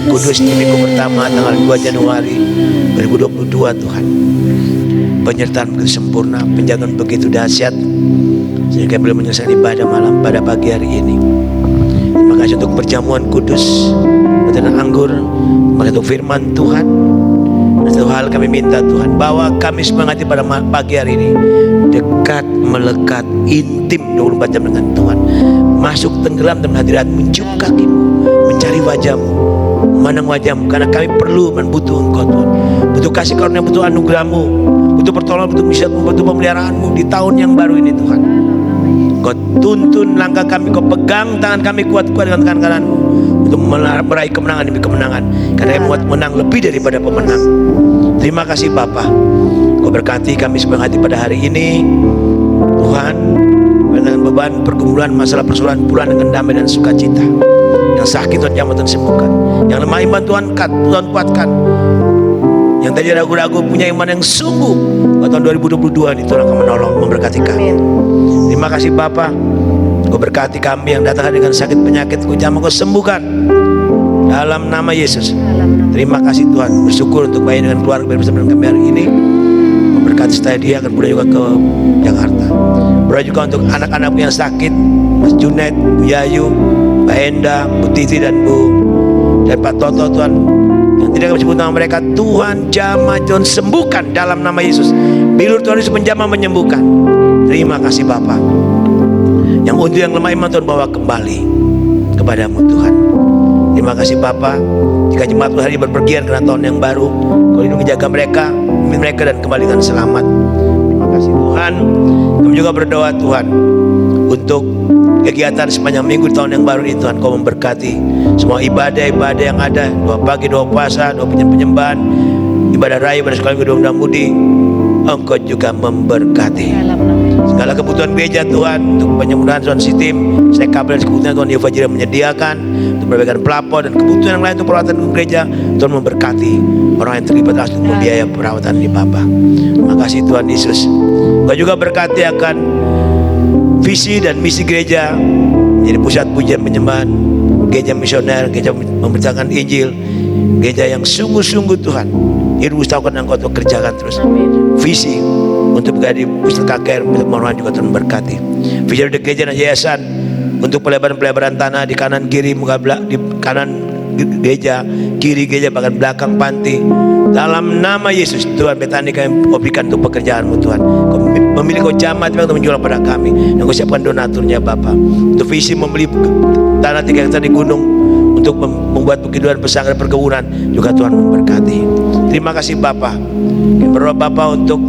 Kudus di minggu pertama tanggal 2 Januari 2022 Tuhan, penyertaan begitu sempurna, penjagaan begitu dahsyat sehingga boleh menyelesaikan ibadah malam pada pagi hari ini. Terima kasih untuk perjamuan kudus, pertemuan anggur, terima kasih untuk firman Tuhan. Dan satu hal kami minta Tuhan, bahwa kami semangati pada pagi hari ini dekat, melekat, intim 24 jam dengan Tuhan, masuk tenggelam dalam hadirat, mencium kakimu, mencari wajahmu, memandang wajahmu, karena kami perlu dan butuh Engkau Tuhan, butuh kasih karunia, butuh anugerahmu, butuh pertolongan, butuh mujizatmu, butuh pemeliharaanmu di tahun yang baru ini Tuhan. Kau tuntun langkah kami, Kau pegang tangan kami kuat-kuat dengan tangan kananmu untuk meraih kemenangan demi kemenangan, karena kami muat menang lebih daripada pemenang. Terima kasih Bapa. Kau berkati kami sepanjang hati pada hari ini Tuhan, dengan beban pergumulan, masalah persoalan, pulang dengan damai dan sukacita. Yang sakit Tuhan jamah, Tuhan sembuhkan. Yang lemah iman Tuhan kuatkan. Yang tadi ragu-ragu punya iman yang sungguh, tahun 2022 ini Tuhan akan menolong, memberkati kami. Terima kasih Bapa. Kau berkati kami yang datang dengan sakit penyakit, Kau jamah, Kau sembuhkan dalam nama Yesus. Terima kasih Tuhan. Bersyukur untuk bayi dengan keluarga bersama dengan kami hari ini. Memberkati setelah dia akan pulang juga ke Jakarta. Berdoa juga untuk anak-anak yang sakit, Mas Junet, Bu Yayu, Mbak Enda, Bu Titi dan Pak Toto Tuhan, yang tidak kami sebut nama mereka, Tuhan jamah, Tuhan sembuhkan dalam nama Yesus. Bilur Tuhan Yesus menjamah, menyembuhkan. Terima kasih Bapa. Yang untuk yang lemah iman Tuhan bawa kembali kepadamu Tuhan. Terima kasih Bapa. Jika jemaat hari berpergian karena tahun yang baru, Kau lindungi, jaga mereka, pimpin mereka dan kembalikan selamat. Terima kasih Tuhan. Kami juga berdoa Tuhan untuk kegiatan sepanjang minggu tahun yang baru ini Tuhan, Kau memberkati semua ibadah-ibadah yang ada, doa pagi, doa puasa, doa penyembahan, ibadah raya, ibadah sekolah minggu, doa mudi. Engkau juga memberkati segala kebutuhan gereja Tuhan, untuk penyempurnaan Tuhan sistem, saya kabel dan kebutuhan Tuhan Yehova Jireh menyediakan, untuk perbaikan pelapor dan kebutuhan yang lain untuk perawatan gereja. Tuhan memberkati orang yang terlibat langsung membiayai perawatan ini Bapa. Terima kasih Tuhan Yesus. Kau juga berkati akan visi dan misi gereja menjadi pusat pujian penyembahan, gereja misioner, gereja memberitakan Injil, gereja yang sungguh-sungguh Tuhan dirusakan dan Kau kerjakan terus. Visi untuk menjadi pusat KKR, untuk memohon juga Tuhan berkati. Visi dari gereja dan yayasan untuk pelebaran tanah di kanan kiri, di kanan gereja, kiri gereja, bahkan belakang panti. Dalam nama Yesus Tuhan, Betani kami berikan untuk pekerjaanmu Tuhan. Memilih Kau jamah untuk menjual pada kami, dan Kau siapkan donaturnya Bapa. Untuk visi membeli tanah 3 hektar di gunung untuk membuat kehidupan pesantren perkebunan juga Tuhan memberkati. Terima kasih Bapa. Kami berdoa Bapa untuk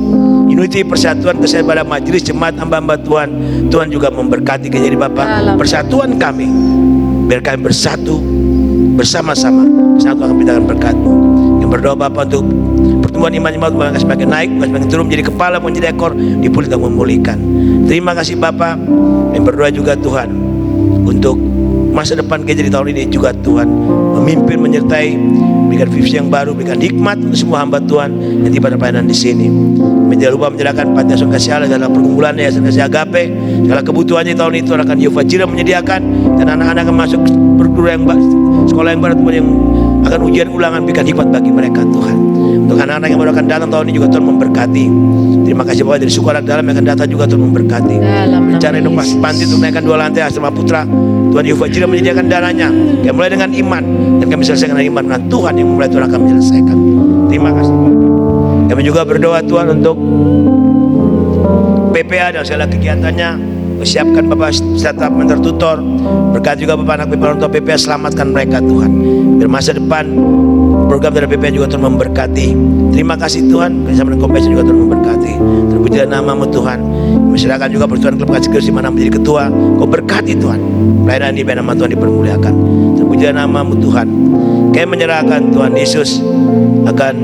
unity, persatuan, kesatuan pada majelis jemaat hamba-hamba Tuhan. Tuhan juga memberkati jadi Bapa persatuan kami, biar kami bersatu bersama-sama. Satu akan kita akan berkat-Mu. Yang berdoa Bapa untuk pertumbuhan iman jemaat bukan semakin naik, bukan semakin turun, menjadi kepala, menjadi ekor, dipulihkan, memulihkan. Terima kasih Bapa. Yang berdoa juga Tuhan untuk masa depan gereja di tahun ini juga Tuhan memimpin, menyertai, berikan visi yang baru, berikan hikmat untuk semua hamba Tuhan yang tiba pelayanan di sini. Jangan lupa menyerahkan panti asuhan kasih Allah dalam pergumulan yayasan kasih agape, segala kebutuhannya tahun itu akan Yehova Jireh menyediakan, dan anak-anak akan masuk perguruan yang sekolah yang baru Tuhan, yang akan ujian ulangan, berikan hikmat bagi mereka Tuhan. Untuk anak-anak yang baru akan datang tahun ini juga Tuhan memberkati. Terima kasih Bapak, dari suku anak dalam yang akan datang juga Tuhan memberkati. Rencana inovasi panti untuk menaikkan 2 lantai asrama putra, Tuhan Yehova Jireh menyediakan dananya. Kami mulai dengan iman, dan kami selesaikan dengan iman, dengan Tuhan yang memulai Tuhan akan menyelesaikan. Terima kasih. Kami juga berdoa Tuhan untuk PPA dan segala kegiatannya. Siapkan Bapak statement tertutor. Berkati juga Bapak anak PPA untuk PPA, selamatkan mereka Tuhan. Biar masa depan program dari PPA juga Tuhan memberkati. Terima kasih Tuhan, bersama dengan Kompes juga Tuhan memberkati. Terpujilah nama-Mu Tuhan. Masyarakat juga bertuan klub kasih di mana menjadi ketua. Kau berkati Tuhan. Pelayanan di nama Tuhan dipermuliakan. Terpujilah nama-Mu Tuhan. Kami menyerahkan Tuhan Yesus akan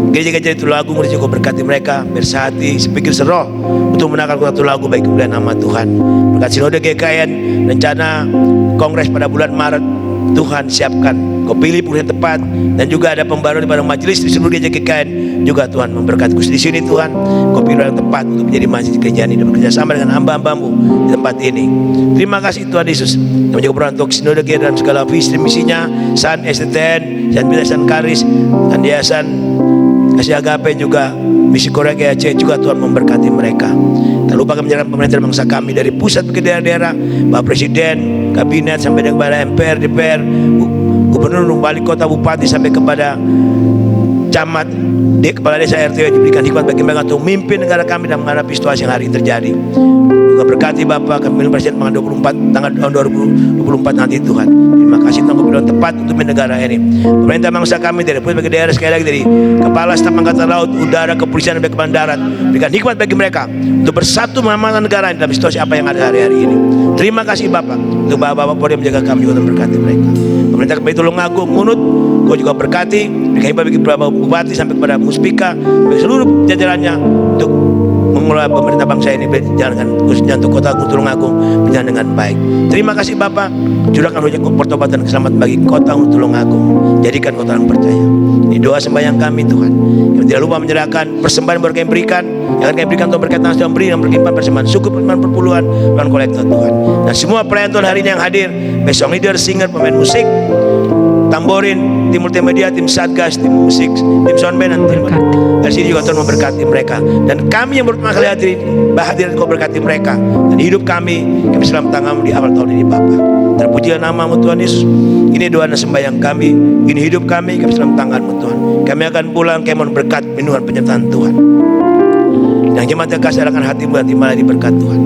gereja-gereja Tulungagung, juga berkati mereka bersehati, sepikir seroh untuk menangkan kota Tulungagung baik kemuliaan nama Tuhan. Berkat sinode GKN, rencana kongres pada bulan Maret, Tuhan siapkan, Kau pilih puluh yang tepat, dan juga ada pembaruan pada majelis di seluruh gereja GKN juga Tuhan memberkati khusus di sini Tuhan. Kau pilih yang tepat untuk menjadi majelis gereja ini dan bekerja sama dengan hamba-hambamu di tempat ini. Terima kasih Tuhan Yesus. Kami juga berdoa untuk sinode GKN dan segala visi misinya, San STTN, San Bila, San Karis, dan Yayasan Kasih Agape juga misi Korea GAC juga Tuhan memberkati mereka. Tak lupa kami menyerahkan pemerintah bangsa kami dari pusat ke daerah-daerah, Bapak Presiden, Kabinet sampai kepada MPR, DPR, Gubernur, Wali Kota, Bupati sampai kepada camat, kepala desa RT diberikan hikmat bagi mereka untuk memimpin negara kami dan menghadapi situasi yang hari ini terjadi. Juga berkati Bapak kami Presiden tanggal 2024 nanti Tuhan. Terima kasih Tuhan kebenaran tepat untuk negara ini. Pemerintah bangsa kami dari pusat bagi daerah, sekali lagi dari Kepala Staf Angkatan Laut, Udara, Kepolisian dan Keamanan Darat, berikan hikmat bagi mereka untuk bersatu mengamankan negara ini dalam situasi apa yang ada hari-hari ini. Terima kasih Bapak untuk Bapak-Bapak Polri yang menjaga kami juga memberkati mereka. Pemerintah Kabupaten Tulungagung, Munut, Kau juga berkati, berikan hikmat bagi Bapak Bupati sampai kepada Muspika, bagi seluruh jajarannya untuk mengelola pemerintah bangsa ini berjalan dengan khususnya untuk Kota Tulungagung berjalan dengan baik. Terima kasih Bapak, curahkan hujan pertobatan keselamatan bagi Kota Tulungagung, jadikan kota yang percaya. Ini doa sembahyang kami Tuhan. Kami tidak lupa menyerahkan persembahan yang kami berikan, yang kami berikan untuk berkaitan dengan beri yang berkaitan persembahan suku persembahan perpuluhan dan kolektor Tuhan. Dan semua pelayan Tuhan hari ini yang hadir, besok leader, singer, pemain musik, tamborin, tim multimedia, tim satgas, tim musik, tim soundband, dan tim dari sini juga Tuhan memberkati mereka. Dan kami yang berpertama kali hadir Kau berkati mereka. Dan hidup kami selamat tangan di awal tahun ini Bapa. Terpujilah nama-Mu Tuhan Yesus. Ini doa dan sembahyang kami, ini hidup kami selamat tangan-Mu Tuhan. Kami akan pulang, kami mohon berkat minuman penyertaan Tuhan. Yang jemaat yang kasih akan hatimu dan timbalah diberkat Tuhan.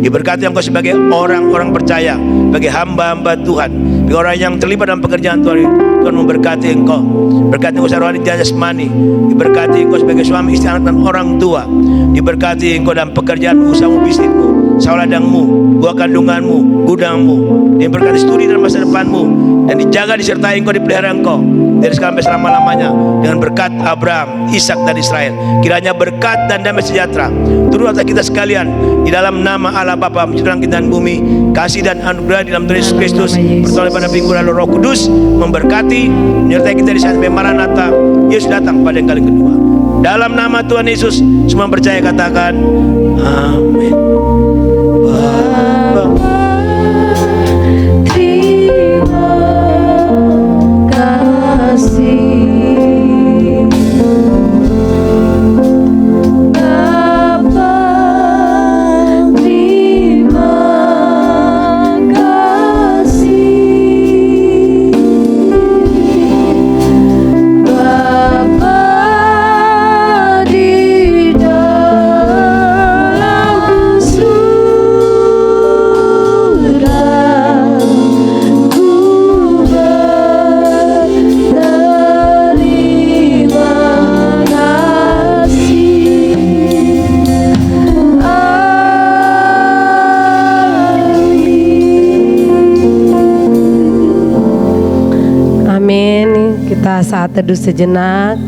Diberkati Engkau sebagai orang-orang percaya, sebagai hamba-hamba Tuhan, sebagai orang yang terlibat dalam pekerjaan Tuhan. Tuhan memberkati Engkau, berkati Engkau secara rohani dan jasmani, diberkati Engkau sebagai suami, istri, anak dan orang tua, diberkati Engkau dalam pekerjaan usahamu, bisnismu, sawah ladangmu, buah kandunganmu, gudangmu, diberkati studi dan masa depanmu, dan dijaga, disertai Engkau, dipelihara Engkau dari sekarang sampai selama-lamanya dengan berkat Abraham, Ishak dan Israel. Kiranya berkat dan damai sejahtera turun atas kita sekalian di dalam nama Allah Bapa pencipta langit dan bumi, kasih dan anugerah di dalam Tuhan Yesus Kristus, pertolongan pada pingguran Roh Kudus memberkati menyertai kita di saat Maranatha Yesus datang pada yang kali kedua. Dalam nama Tuhan Yesus semua percaya katakan amin. Terima kasih Bapa, terima kasih Bapa di dalam surga, ku berterima kasih. Amin. Kita saat teduh sejenak.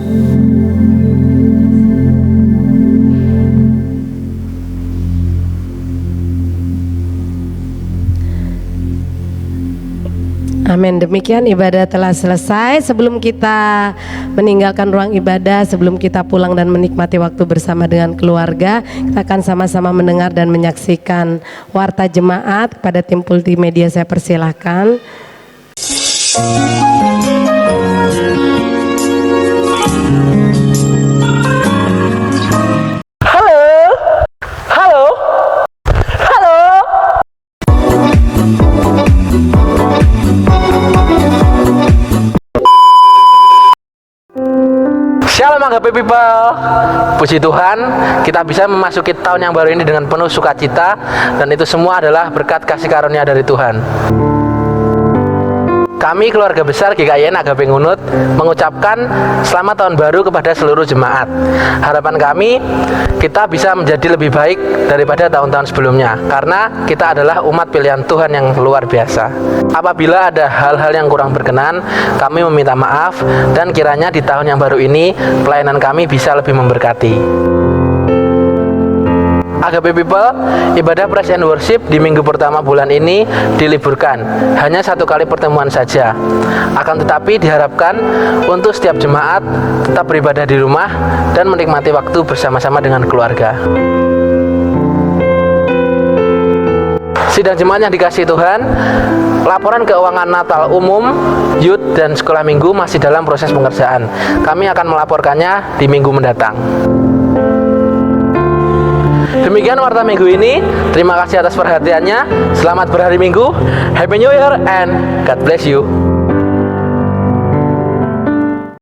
Amin. Demikian ibadah telah selesai. Sebelum kita meninggalkan ruang ibadah, sebelum kita pulang dan menikmati waktu bersama dengan keluarga, kita akan sama-sama mendengar dan menyaksikan warta jemaat. Pada tim multimedia saya persilahkan. Shalom Agape People, puji Tuhan, kita bisa memasuki tahun yang baru ini dengan penuh sukacita, dan itu semua adalah berkat kasih karunia dari Tuhan. Kami keluarga besar GKIN Agape Ngunut mengucapkan selamat tahun baru kepada seluruh jemaat. Harapan kami, kita bisa menjadi lebih baik daripada tahun-tahun sebelumnya, karena kita adalah umat pilihan Tuhan yang luar biasa. Apabila ada hal-hal yang kurang berkenan, kami meminta maaf, dan kiranya di tahun yang baru ini pelayanan kami bisa lebih memberkati. Agape People, ibadah praise and worship di minggu pertama bulan ini diliburkan, hanya 1 kali pertemuan saja. Akan tetapi diharapkan untuk setiap jemaat tetap beribadah di rumah dan menikmati waktu bersama-sama dengan keluarga. Sidang jemaat yang dikasihi Tuhan, laporan keuangan Natal umum, youth, dan sekolah minggu masih dalam proses pengerjaan. Kami akan melaporkannya di minggu mendatang. Demikian warta minggu ini. Terima kasih atas perhatiannya. Selamat berhari Minggu. Happy New Year and God bless you.